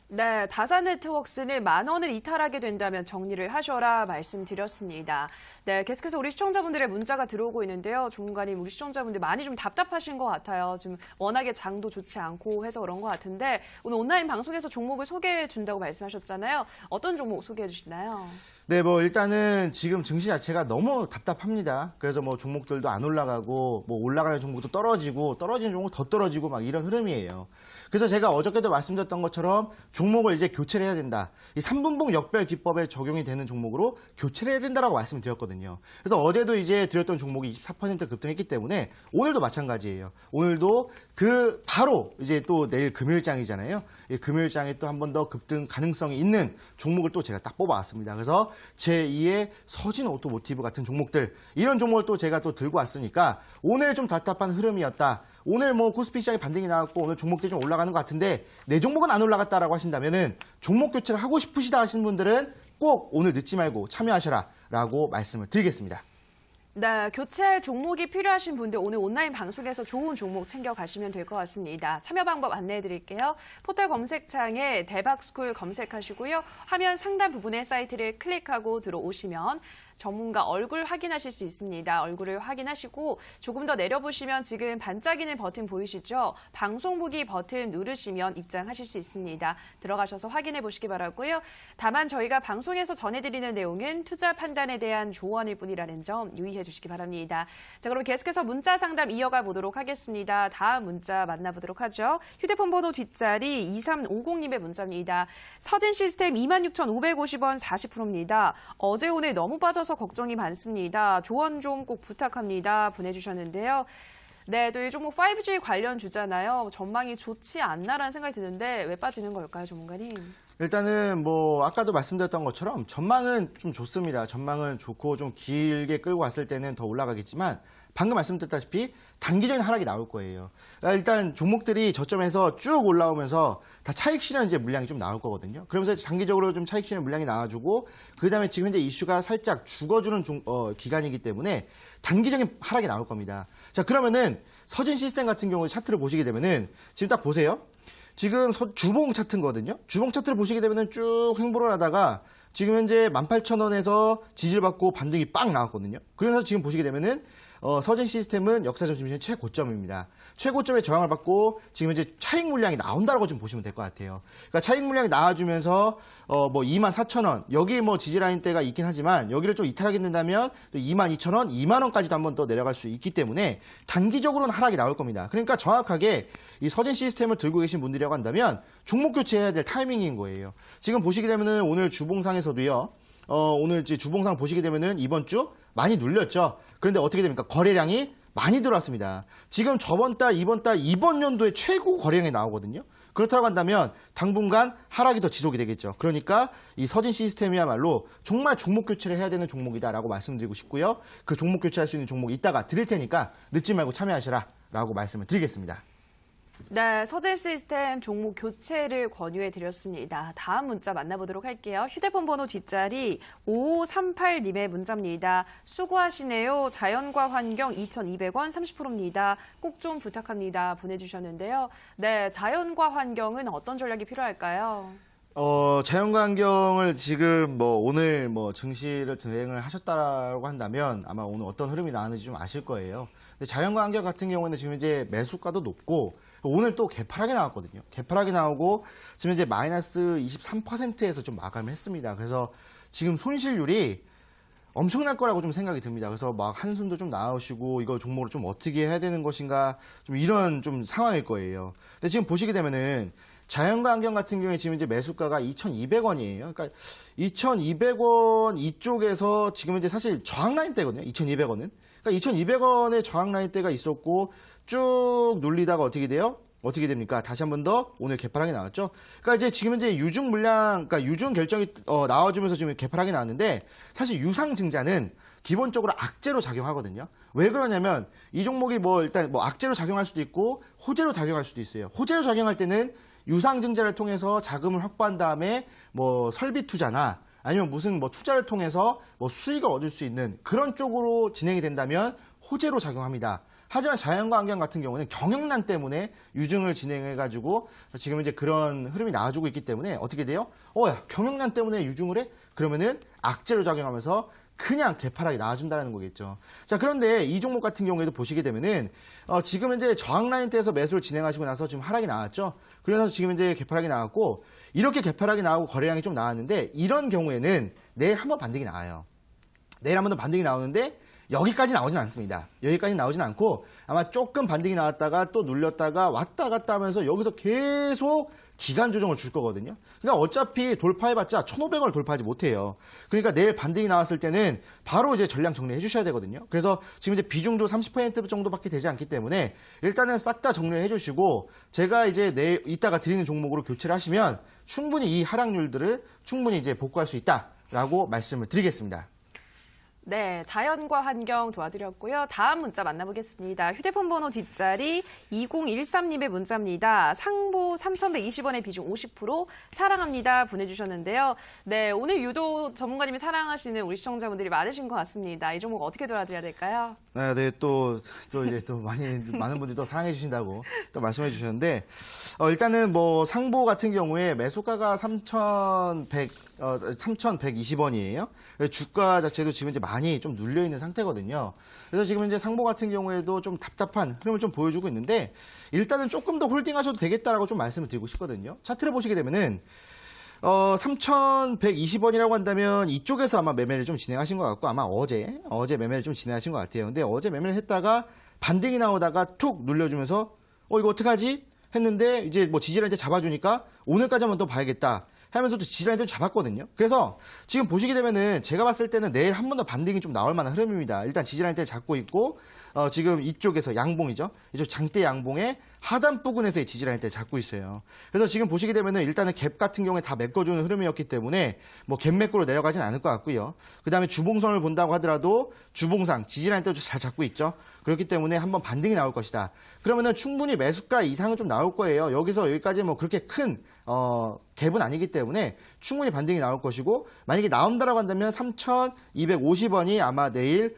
네, 다산네트워크스는 10,000원을 이탈하게 된다면 정리를 하셔라 말씀드렸습니다. 네, 계속해서 우리 시청자분들의 문자가 들어오고 있는데요. 조문관님, 우리 시청자분들 많이 좀 답답하신 것 같아요. 좀 워낙에 장도 좋지 않고 해서 그런 것 같은데 오늘 온라인 방송에서 종목을 소개해 준다고 말씀하셨잖아요. 어떤 종목 소개해 주시나요? 네, 뭐 일단은 지금 증시 자체가 너무 답답합니다. 그래서 뭐 종목들도 안 올라가고 뭐 올라가는 종목도 떨어지고 떨어지는 종목 더 떨어지고 막 이런 흐름이에요. 그래서 제가 어저께도 말씀드렸던 것처럼 종목을 이제 교체를 해야 된다. 이 3분봉 역별 기법에 적용이 되는 종목으로 교체를 해야 된다라고 말씀을 드렸거든요. 그래서 어제도 이제 드렸던 종목이 24% 급등했기 때문에 오늘도 마찬가지예요. 오늘도 그 바로 이제 또 내일 금요일장이잖아요. 이 금요일장에 또 한 번 더 급등 가능성이 있는 종목을 또 제가 딱 뽑아왔습니다. 그래서 제2의 서진 오토모티브 같은 종목들 이런 종목을 또 제가 또 들고 왔으니까 오늘 좀 답답한 흐름이었다. 오늘 뭐 코스피 시장이 반등이 나왔고 오늘 종목들이 좀 올라가는 것 같은데 내 종목은 안 올라갔다라고 하신다면은 종목 교체를 하고 싶으시다 하시는 분들은 꼭 오늘 늦지 말고 참여하셔라라고 말씀을 드리겠습니다. 네, 교체할 종목이 필요하신 분들 오늘 온라인 방송에서 좋은 종목 챙겨가시면 될 것 같습니다. 참여 방법 안내해 드릴게요. 포털 검색창에 대박스쿨 검색하시고요. 화면 상단 부분의 사이트를 클릭하고 들어오시면 전문가 얼굴 확인하실 수 있습니다. 얼굴을 확인하시고 조금 더 내려보시면 지금 반짝이는 버튼 보이시죠? 방송 보기 버튼 누르시면 입장하실 수 있습니다. 들어가셔서 확인해 보시기 바라고요. 다만 저희가 방송에서 전해드리는 내용은 투자 판단에 대한 조언일 뿐이라는 점 유의해 주시기 바랍니다. 자, 그럼 계속해서 문자 상담 이어가 보도록 하겠습니다. 다음 문자 만나보도록 하죠. 휴대폰 번호 뒷자리 2350님의 문자입니다. 서진 시스템 26,550원 40%입니다. 어제 오늘 너무 빠져서 걱정이 많습니다. 조언 좀 꼭 부탁합니다. 보내주셨는데요. 네, 또 이 종목 5G 관련 주잖아요. 전망이 좋지 않나라는 생각이 드는데 왜 빠지는 걸까요, 전문가님? 일단은 뭐 아까도 말씀드렸던 것처럼 전망은 좀 좋습니다. 전망은 좋고 좀 길게 끌고 갔을 때는 더 올라가겠지만 방금 말씀드렸다시피 단기적인 하락이 나올 거예요. 일단 종목들이 저점에서 쭉 올라오면서 다 차익 실현 이제 물량이 좀 나올 거거든요. 그러면서 단기적으로 좀 차익 실현 물량이 나와주고 그다음에 지금 현재 이슈가 살짝 죽어주는 기간이기 때문에 단기적인 하락이 나올 겁니다. 자, 그러면은 서진 시스템 같은 경우 차트를 보시게 되면은 지금 딱 보세요. 지금 주봉 차트거든요. 주봉 차트를 보시게 되면은 쭉 횡보를 하다가 지금 현재 18,000원에서 지지를 받고 반등이 빵 나왔거든요. 그래서 지금 보시게 되면은 서진 시스템은 역사적 지금 최고점입니다. 최고점의 저항을 받고 지금 이제 차익 물량이 나온다라고 좀 보시면 될 것 같아요. 그러니까 차익 물량이 나와주면서 뭐 24,000원 여기 뭐 지지라인대가 있긴 하지만 여기를 좀 이탈하게 된다면 또 22,000원, 2만 원까지도 한번 더 내려갈 수 있기 때문에 단기적으로는 하락이 나올 겁니다. 그러니까 정확하게 이 서진 시스템을 들고 계신 분들이라고 한다면 종목 교체해야 될 타이밍인 거예요. 지금 보시게 되면은 오늘 주봉상에서도요. 오늘 이제 주봉상 보시게 되면은 이번 주 많이 눌렸죠. 그런데 어떻게 됩니까? 거래량이 많이 들어왔습니다. 지금 저번 달, 이번 달, 이번 연도에 최고 거래량이 나오거든요. 그렇다고 한다면 당분간 하락이 더 지속이 되겠죠. 그러니까 이 서진 시스템이야말로 정말 종목 교체를 해야 되는 종목이다라고 말씀드리고 싶고요. 그 종목 교체할 수 있는 종목 이따가 드릴 테니까 늦지 말고 참여하시라라고 말씀을 드리겠습니다. 네, 서진 시스템 종목 교체를 권유해 드렸습니다. 다음 문자 만나보도록 할게요. 휴대폰 번호 뒷자리 5538님의 문자입니다. 수고하시네요. 자연과 환경 2,200원 30%입니다. 꼭 좀 부탁합니다. 보내주셨는데요. 네, 자연과 환경은 어떤 전략이 필요할까요? 자연과 환경을 지금 뭐 오늘 뭐 증시를 진행을 하셨다라고 한다면 아마 오늘 어떤 흐름이 나왔는지 좀 아실 거예요. 근데 자연과 환경 같은 경우는 지금 이제 매수가도 높고 오늘 또 개파락이 나왔거든요. 개파락이 나오고 지금 이제 마이너스 23%에서 좀 마감을 했습니다. 그래서 지금 손실률이 엄청날 거라고 좀 생각이 듭니다. 그래서 막 한숨도 좀 나오시고 이거 종목을 좀 어떻게 해야 되는 것인가 좀 이런 좀 상황일 거예요. 근데 지금 보시게 되면은 자연과 환경 같은 경우에 지금 이제 매수가가 2,200원이에요. 그러니까 2,200원 이쪽에서 지금 이제 사실 저항 라인대거든요. 2,200원은. 그러니까 2,200원의 저항 라인대가 있었고 쭉 눌리다가 어떻게 돼요? 어떻게 됩니까? 다시 한 번 더 오늘 개파락이 나왔죠. 그러니까 이제 지금 이제 유증 물량, 그러니까 유증 결정이 나와주면서 지금 개파락이 나왔는데 사실 유상증자는 기본적으로 악재로 작용하거든요. 왜 그러냐면 이 종목이 뭐 일단 뭐 악재로 작용할 수도 있고 호재로 작용할 수도 있어요. 호재로 작용할 때는 유상증자를 통해서 자금을 확보한 다음에 뭐 설비 투자나 아니면 무슨 뭐 투자를 통해서 뭐 수익을 얻을 수 있는 그런 쪽으로 진행이 된다면 호재로 작용합니다. 하지만 자연과 환경 같은 경우는 경영난 때문에 유증을 진행해가지고 지금 이제 그런 흐름이 나와주고 있기 때문에 어떻게 돼요? 야, 경영난 때문에 유증을 해? 그러면은 악재로 작용하면서 그냥 개파락이 나와준다는 거겠죠. 자, 그런데 이 종목 같은 경우에도 보시게 되면은 지금 이제 저항 라인대에서 매수를 진행하시고 나서 지금 하락이 나왔죠. 그래서 지금 이제 개파락이 나왔고 이렇게 개파락이 나오고 거래량이 좀 나왔는데 이런 경우에는 내일 한번 반등이 나와요. 내일 한번 더 반등이 나오는데 여기까지 나오진 않습니다. 여기까지 나오진 않고 아마 조금 반등이 나왔다가 또 눌렸다가 왔다 갔다 하면서 여기서 계속 기간 조정을 줄 거거든요. 그러니까 어차피 돌파해봤자 1,500원을 돌파하지 못해요. 그러니까 내일 반등이 나왔을 때는 바로 이제 전량 정리해 주셔야 되거든요. 그래서 지금 이제 비중도 30% 정도밖에 되지 않기 때문에 일단은 싹 다 정리를 해주시고 제가 이제 내일 이따가 드리는 종목으로 교체를 하시면 충분히 이 하락률들을 충분히 이제 복구할 수 있다라고 말씀을 드리겠습니다. 네, 자연과 환경 도와드렸고요. 다음 문자 만나보겠습니다. 휴대폰 번호 뒷자리 2013님의 문자입니다. 상보 3,120원의 비중 50% 사랑합니다 보내주셨는데요. 네, 오늘 유독 전문가님이 사랑하시는 우리 시청자분들이 많으신 것 같습니다. 이 종목 어떻게 도와드려야 될까요? 네, 또 이제 또 많은 분들이 또 사랑해 주신다고 또 말씀해 주셨는데, 일단은 뭐 상보 같은 경우에 매수가가 3,120원이에요. 주가 자체도 지금 이제 많이 좀 눌려 있는 상태거든요. 그래서 지금 이제 상보 같은 경우에도 좀 답답한 흐름을 좀 보여주고 있는데, 일단은 조금 더 홀딩하셔도 되겠다라고 좀 말씀을 드리고 싶거든요. 차트를 보시게 되면은, 3,120원이라고 한다면 이쪽에서 아마 매매를 좀 진행하신 것 같고 아마 어제 매매를 좀 진행하신 것 같아요. 근데 어제 매매를 했다가 반등이 나오다가 툭 눌려주면서 이거 어떡하지? 했는데 이제 뭐 지지라인대 잡아주니까 오늘까지 한번 또 봐야겠다 하면서 또 지지라인대 잡았거든요. 그래서 지금 보시게 되면은 제가 봤을 때는 내일 한 번 더 반등이 좀 나올 만한 흐름입니다. 일단 지지라인대 잡고 있고 지금 이쪽에서 양봉이죠. 이쪽 장대 양봉의 하단 부근에서의 지지라인대 잡고 있어요. 그래서 지금 보시게 되면은 일단은 갭 같은 경우에 다 메꿔주는 흐름이었기 때문에 뭐 갭 메꾸로 내려가진 않을 것 같고요. 그 다음에 주봉선을 본다고 하더라도 주봉상 지지라인대도 잘 잡고 있죠. 그렇기 때문에 한번 반등이 나올 것이다. 그러면은 충분히 매수가 이상은 좀 나올 거예요. 여기서 여기까지 뭐 그렇게 큰 갭은 아니기 때문에 충분히 반등이 나올 것이고 만약에 나온다라고 한다면 3,250원이 아마 내일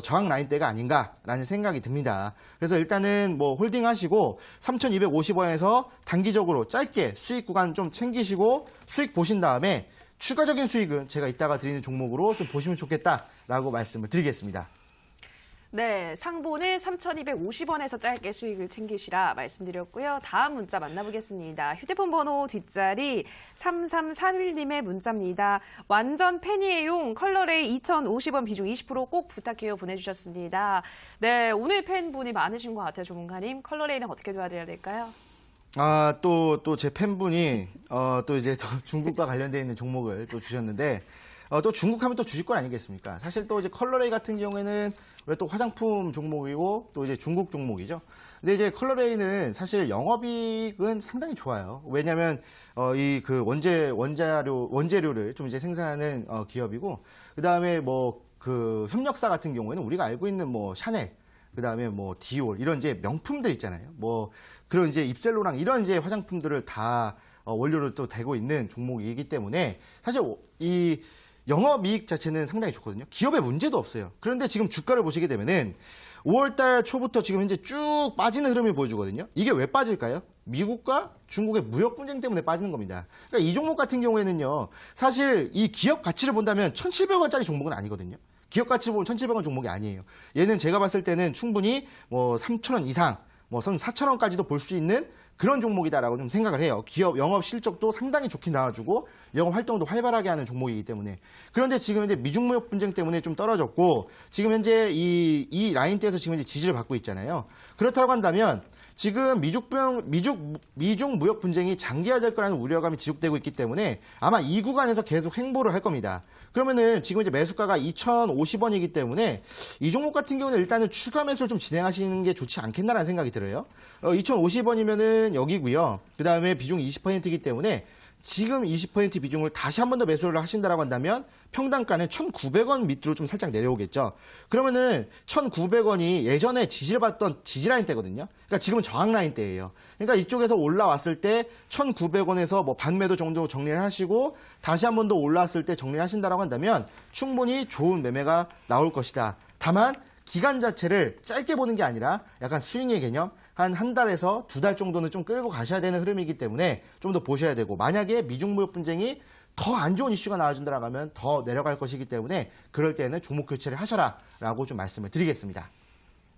저항 라인대가 아닌가라는 생각이 듭니다. 그래서 일단은 뭐 홀딩 하시고 3,250원에서 단기적으로 짧게 수익 구간 좀 챙기시고 수익 보신 다음에 추가적인 수익은 제가 이따가 드리는 종목으로 좀 보시면 좋겠다라고 말씀을 드리겠습니다. 네, 상보는 3,250원에서 짧게 수익을 챙기시라 말씀드렸고요. 다음 문자 만나보겠습니다. 휴대폰 번호 뒷자리 3331님의 문자입니다. 완전 팬이에요. 컬러레이 2,050원 비중 20% 꼭 부탁해요 보내주셨습니다. 네, 오늘 팬분이 많으신 것 같아요, 조문가님. 컬러레이는 어떻게 도와드려야 될까요? 또 제 팬분이, 또 이제 또 중국과 관련되어 있는 종목을 또 주셨는데, 또 중국 하면 또 주식권 아니겠습니까? 사실 또 이제 컬러레이 같은 경우에는 왜 또 화장품 종목이고 또 이제 중국 종목이죠. 근데 이제 컬러레이는 사실 영업이익은 상당히 좋아요. 왜냐면, 이 그 원재료를 좀 이제 생산하는 기업이고, 그 다음에 뭐 그 협력사 같은 경우에는 우리가 알고 있는 뭐 샤넬, 그 다음에 뭐 디올 이런 이제 명품들 있잖아요. 뭐 그런 이제 입셀로랑 이런 이제 화장품들을 다 원료로 또 대고 있는 종목이기 때문에 사실 이 영업이익 자체는 상당히 좋거든요. 기업에 문제도 없어요. 그런데 지금 주가를 보시게 되면은 5월달 초부터 지금 현재 쭉 빠지는 흐름을 보여주거든요. 이게 왜 빠질까요? 미국과 중국의 무역 분쟁 때문에 빠지는 겁니다. 그러니까 이 종목 같은 경우에는요, 사실 이 기업 가치를 본다면 1,700원짜리 종목은 아니거든요. 기업 가치를 보면 1,700원 종목이 아니에요. 얘는 제가 봤을 때는 충분히 뭐 3,000원 이상, 뭐 4,000원까지도 볼 수 있는 그런 종목이다라고 좀 생각을 해요. 기업 영업 실적도 상당히 좋게 나와주고 영업 활동도 활발하게 하는 종목이기 때문에. 그런데 지금 이제 미중 무역 분쟁 때문에 좀 떨어졌고 지금 현재 이 라인대에서 지금 이제 지지를 받고 있잖아요. 그렇다고 한다면 지금 미중 무역 분쟁이 장기화될 거라는 우려감이 지속되고 있기 때문에 아마 이 구간에서 계속 횡보를 할 겁니다. 그러면은 지금 이제 매수가가 2,050원이기 때문에 이 종목 같은 경우는 일단은 추가 매수를 좀 진행하시는 게 좋지 않겠나라는 생각이 들어요. 2,050원이면은 여기고요. 그 다음에 비중 20%이기 때문에 지금 20% 비중을 다시 한 번 더 매수를 하신다라고 한다면 평단가는 1,900원 밑으로 좀 살짝 내려오겠죠. 그러면은 1,900원이 예전에 지지를 받던 지지라인 대거든요. 그러니까 지금은 저항 라인 대예요. 그러니까 이쪽에서 올라왔을 때 1,900원에서 뭐 반매도 정도 정리를 하시고 다시 한 번 더 올라왔을 때 정리를 하신다라고 한다면 충분히 좋은 매매가 나올 것이다. 다만 기간 자체를 짧게 보는 게 아니라 약간 스윙의 개념, 한 달에서 2달 정도는 좀 끌고 가셔야 되는 흐름이기 때문에 좀 더 보셔야 되고, 만약에 미중 무역 분쟁이 더 안 좋은 이슈가 나와준다라고 하면 더 내려갈 것이기 때문에 그럴 때는 종목 교체를 하셔라라고 좀 말씀을 드리겠습니다.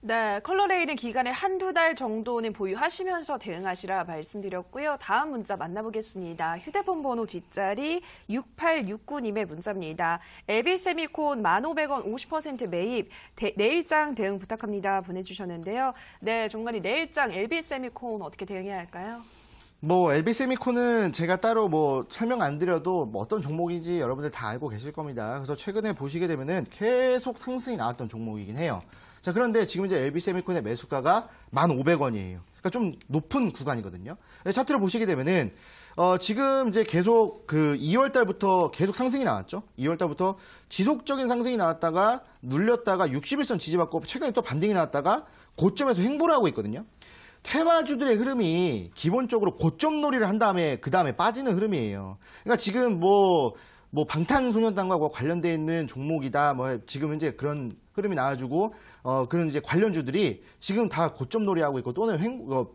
네, 컬러레이는 기간에 한두 달 정도는 보유하시면서 대응하시라 말씀드렸고요. 다음 문자 만나보겠습니다. 휴대폰 번호 뒷자리 6869님의 문자입니다. LB세미콘 1,500원 50% 매입, 내일장 대응 부탁합니다 보내주셨는데요. 네, 정관이 내일장 LB세미콘 어떻게 대응해야 할까요? 뭐 LB세미콘은 제가 따로 뭐 설명 안 드려도 뭐 어떤 종목인지 여러분들 다 알고 계실 겁니다. 그래서 최근에 보시게 되면은 계속 상승이 나왔던 종목이긴 해요. 자, 그런데 지금 이제 LB세미콘의 매수가가 1,500원이에요. 그러니까 좀 높은 구간이거든요. 차트를 보시게 되면은 지금 이제 계속 그 2월 달부터 계속 상승이 나왔죠. 2월 달부터 지속적인 상승이 나왔다가 눌렸다가 61선 지지받고 최근에 또 반등이 나왔다가 고점에서 횡보를 하고 있거든요. 테마주들의 흐름이 기본적으로 고점 놀이를 한 다음에 그 다음에 빠지는 흐름이에요. 그러니까 지금 뭐 방탄소년단과 관련되어 있는 종목이다. 뭐 지금 현재 그런 흐름이 나와주고 그런 이제 관련주들이 지금 다 고점 놀이하고 있고 또는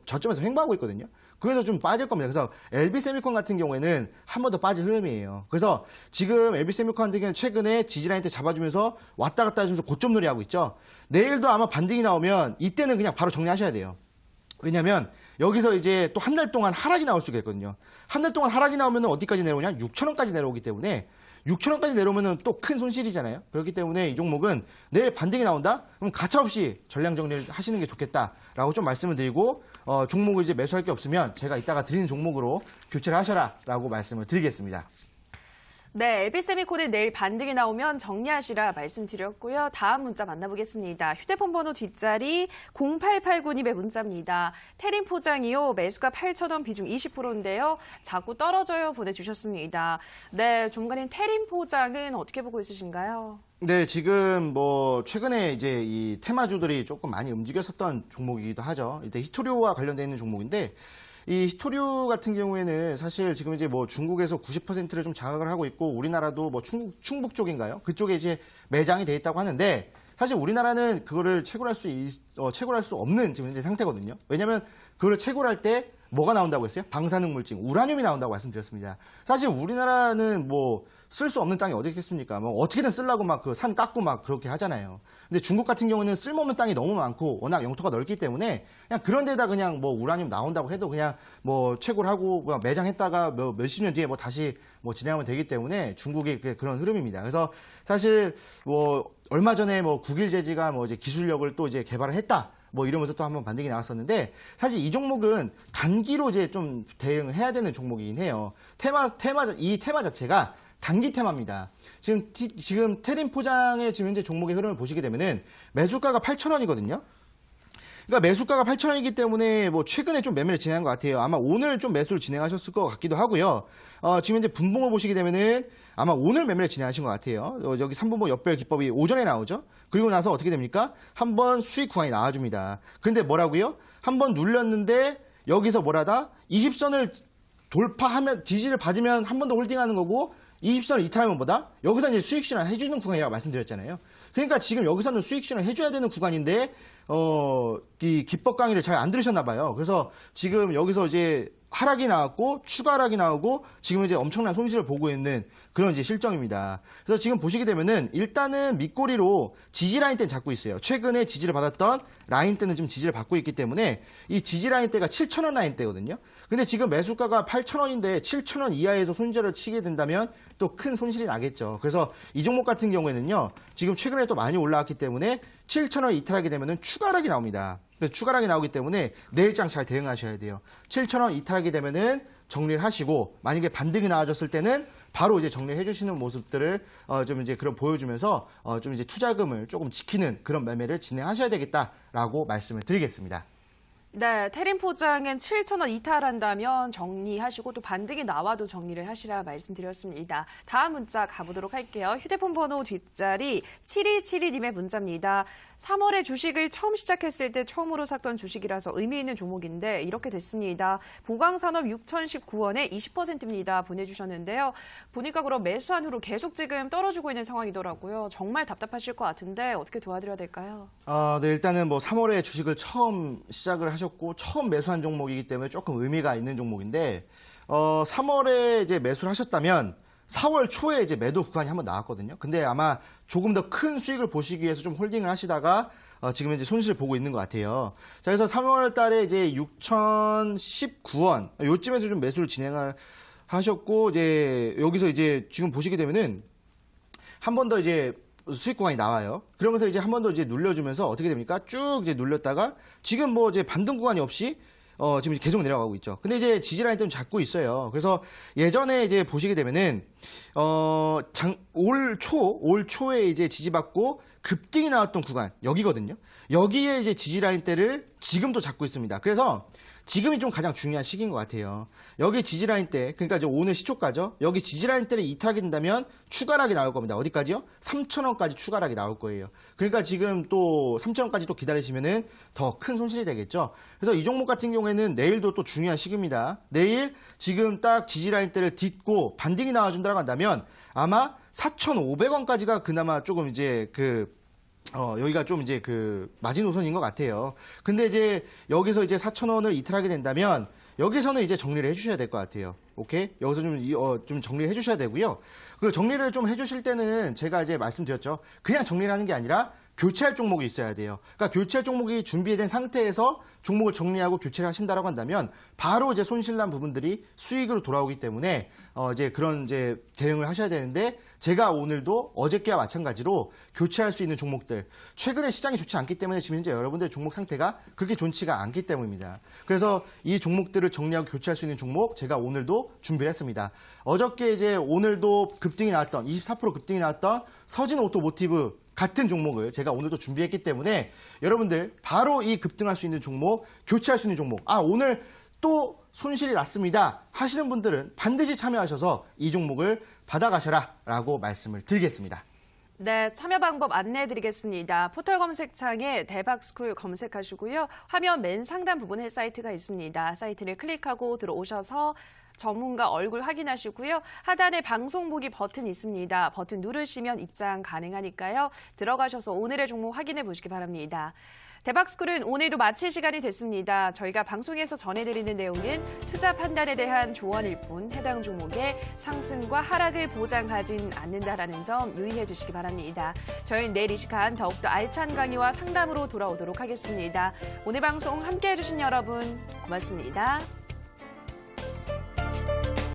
저점에서 횡보하고 있거든요. 그래서 좀 빠질 겁니다. 그래서 LB세미콘 같은 경우에는 한 번 더 빠질 흐름이에요. 그래서 지금 LB세미콘 같은 경우는 최근에 지지라인 때 잡아주면서 왔다 갔다 해주면서 고점 놀이하고 있죠. 내일도 아마 반등이 나오면 이때는 그냥 바로 정리하셔야 돼요. 왜냐면 여기서 이제 또 한 달 동안 하락이 나올 수가 있거든요. 한 달 동안 하락이 나오면 어디까지 내려오냐? 6,000원까지 내려오기 때문에 6,000원까지 내려오면 또 큰 손실이잖아요. 그렇기 때문에 이 종목은 내일 반등이 나온다? 그럼 가차없이 전량 정리를 하시는 게 좋겠다라고 좀 말씀을 드리고 종목을 이제 매수할 게 없으면 제가 이따가 드리는 종목으로 교체를 하셔라라고 말씀을 드리겠습니다. 네, LB세미콘은 내일 반등이 나오면 정리하시라 말씀드렸고요. 다음 문자 만나보겠습니다. 휴대폰 번호 뒷자리 0889님의 문자입니다. 테린 포장이요. 매수가 8,000원 비중 20%인데요. 자꾸 떨어져요 보내주셨습니다. 네, 종관님 테린 포장은 어떻게 보고 있으신가요? 네, 지금 뭐 최근에 이제 이 테마주들이 조금 많이 움직였었던 종목이기도 하죠. 일단 히토류와 관련되어 있는 종목인데 이 히토류 같은 경우에는 사실 지금 이제 뭐 중국에서 90%를 좀 장악을 하고 있고 우리나라도 뭐 충북 쪽인가요? 그쪽에 이제 매장이 돼 있다고 하는데 사실 우리나라는 그거를 채굴할 수 없는 지금 현재 상태거든요. 왜냐하면 그거를 채굴할 때 뭐가 나온다고 했어요? 방사능 물질, 우라늄이 나온다고 말씀드렸습니다. 사실 우리나라는 뭐 쓸 수 없는 땅이 어디 있겠습니까? 뭐 어떻게든 쓰려고 막 그 산 깎고 막 그렇게 하잖아요. 근데 중국 같은 경우는 쓸모없는 땅이 너무 많고 워낙 영토가 넓기 때문에 그냥 그런 데다 그냥 뭐 우라늄 나온다고 해도 그냥 뭐 채굴 하고 뭐 매장했다가 몇십 년 뒤에 뭐 다시 뭐 진행하면 되기 때문에 중국의 그런 흐름입니다. 그래서 사실 뭐 얼마 전에 뭐 국일제지가 뭐 이제 기술력을 또 이제 개발을 했다. 뭐 이러면서 또 한번 반등이 나왔었는데 사실 이 종목은 단기로 이제 좀 대응을 해야 되는 종목이긴 해요. 이 테마 자체가 단기 테마입니다. 지금 테린 포장의 지금 현재 종목의 흐름을 보시게 되면은 매수가가 8,000원이거든요. 그러니까 매수가가 8,000원이기 때문에 뭐 최근에 좀 매매를 진행한 것 같아요. 아마 오늘 좀 매수를 진행하셨을 것 같기도 하고요. 지금 현재 분봉을 보시게 되면은 아마 오늘 매매를 진행하신 것 같아요. 여기 3분봉 역별 기법이 오전에 나오죠. 그리고 나서 어떻게 됩니까? 한번 수익 구간이 나와줍니다. 근데 뭐라고요? 한번 눌렸는데 여기서 뭐라다? 20선을 돌파하면 지지를 받으면 한 번 더 홀딩하는 거고 20선을 이탈하면 뭐다? 여기서 이제 수익 실현 해주는 구간이라고 말씀드렸잖아요. 그러니까 지금 여기서는 수익 실현 해줘야 되는 구간인데 이 기법 강의를 잘 안 들으셨나 봐요. 그래서 지금 여기서 이제 하락이 나왔고 추가 하락이 나오고 지금 이제 엄청난 손실을 보고 있는 그런 이제 실정입니다. 그래서 지금 보시게 되면은 일단은 밑꼬리로 지지 라인 대는 잡고 있어요. 최근에 지지를 받았던 라인 대는 지금 지지를 받고 있기 때문에 이 지지 라인 대가 7,000원 라인 대거든요. 근데 지금 매수가가 8,000원인데 7,000원 이하에서 손절을 치게 된다면 또 큰 손실이 나겠죠. 그래서 이 종목 같은 경우에는요. 지금 최근에 또 많이 올라왔기 때문에 7,000원 이탈하게 되면은 추가 하락이 나옵니다. 그래서 추가 하락이 나오기 때문에 내일장 잘 대응하셔야 돼요. 7,000원 이탈하게 되면은 정리를 하시고 만약에 반등이 나와줬을 때는 바로 이제 정리를 해주시는 모습들을 좀 이제 그런 보여주면서 좀 이제 투자금을 조금 지키는 그런 매매를 진행하셔야 되겠다라고 말씀을 드리겠습니다. 네, 테린 포장은 7,000원 이탈한다면 정리하시고 또 반등이 나와도 정리를 하시라 말씀드렸습니다. 다음 문자 가보도록 할게요. 휴대폰 번호 뒷자리 7272님의 문자입니다. 3월에 주식을 처음 시작했을 때 처음으로 샀던 주식이라서 의미 있는 종목인데 이렇게 됐습니다. 보강산업 6,019원에 20%입니다. 보내주셨는데요. 보니까 그럼 매수한 후로 계속 지금 떨어지고 있는 상황이더라고요. 정말 답답하실 것 같은데 어떻게 도와드려야 될까요? 네, 일단은 뭐 3월에 주식을 처음 시작을 하셨고 처음 매수한 종목이기 때문에 조금 의미가 있는 종목인데 3월에 이제 매수를 하셨다면 4월 초에 이제 매도 구간이 한번 나왔거든요. 근데 아마 조금 더 큰 수익을 보시기 위해서 좀 홀딩을 하시다가 지금 이제 손실을 보고 있는 것 같아요. 자, 그래서 3월 달에 이제 6,019원 요쯤에서 좀 매수를 진행을 하셨고 이제 여기서 이제 지금 보시게 되면은 한 번 더 이제 수익 구간이 나와요. 그러면서 이제 한 번 더 이제 눌려주면서 어떻게 됩니까? 쭉 이제 눌렸다가 지금 뭐 이제 반등 구간이 없이 지금 계속 내려가고 있죠. 근데 이제 지지 라인 좀 잡고 있어요. 그래서 예전에 이제 보시게 되면은 올 초에 이제 지지받고 급등이 나왔던 구간 여기거든요. 여기에 이제 지지 라인 대를 지금도 잡고 있습니다. 그래서 지금이 좀 가장 중요한 시기인 것 같아요. 여기 지지라인 때, 그러니까 이제 오늘 시초가죠. 여기 지지라인 때를 이탈하게 된다면 추가락이 나올 겁니다. 어디까지요? 3,000원까지 추가락이 나올 거예요. 그러니까 지금 또 3,000원까지 또 기다리시면은 더 큰 손실이 되겠죠. 그래서 이 종목 같은 경우에는 내일도 또 중요한 시기입니다. 내일 지금 딱 지지라인 때를 딛고 반등이 나와준다고 한다면 아마 4,500원까지가 그나마 조금 이제 여기가 좀 이제 마지노선인 것 같아요. 근데 이제 여기서 이제 4,000원을 이탈하게 된다면 여기서는 이제 정리를 해주셔야 될 것 같아요. 오케이? 여기서 좀 정리를 해주셔야 되고요. 그 정리를 좀 해주실 때는 제가 이제 말씀드렸죠. 그냥 정리를 하는 게 아니라 교체할 종목이 있어야 돼요. 그러니까 교체할 종목이 준비된 상태에서 종목을 정리하고 교체를 하신다라고 한다면 바로 이제 손실난 부분들이 수익으로 돌아오기 때문에 이제 그런 이제 대응을 하셔야 되는데 제가 오늘도 어저께와 마찬가지로 교체할 수 있는 종목들 최근에 시장이 좋지 않기 때문에 지금 현재 여러분들의 종목 상태가 그렇게 좋지가 않기 때문입니다. 그래서 이 종목들을 정리하고 교체할 수 있는 종목 제가 오늘도 준비를 했습니다. 어저께 이제 오늘도 급등이 나왔던 24% 급등이 나왔던 서진 오토모티브 같은 종목을 제가 오늘도 준비했기 때문에 여러분들 바로 이 급등할 수 있는 종목, 교체할 수 있는 종목 오늘 또 손실이 났습니다 하시는 분들은 반드시 참여하셔서 이 종목을 받아가셔라 라고 말씀을 드리겠습니다. 네, 참여 방법 안내해드리겠습니다. 포털 검색창에 대박스쿨 검색하시고요. 화면 맨 상단 부분에 사이트가 있습니다. 사이트를 클릭하고 들어오셔서 전문가 얼굴 확인하시고요. 하단에 방송 보기 버튼 있습니다. 버튼 누르시면 입장 가능하니까요. 들어가셔서 오늘의 종목 확인해 보시기 바랍니다. 대박스쿨은 오늘도 마칠 시간이 됐습니다. 저희가 방송에서 전해드리는 내용은 투자 판단에 대한 조언일 뿐 해당 종목의 상승과 하락을 보장하진 않는다라는 점 유의해 주시기 바랍니다. 저희는 내일 이 시간 더욱더 알찬 강의와 상담으로 돌아오도록 하겠습니다. 오늘 방송 함께해 주신 여러분 고맙습니다.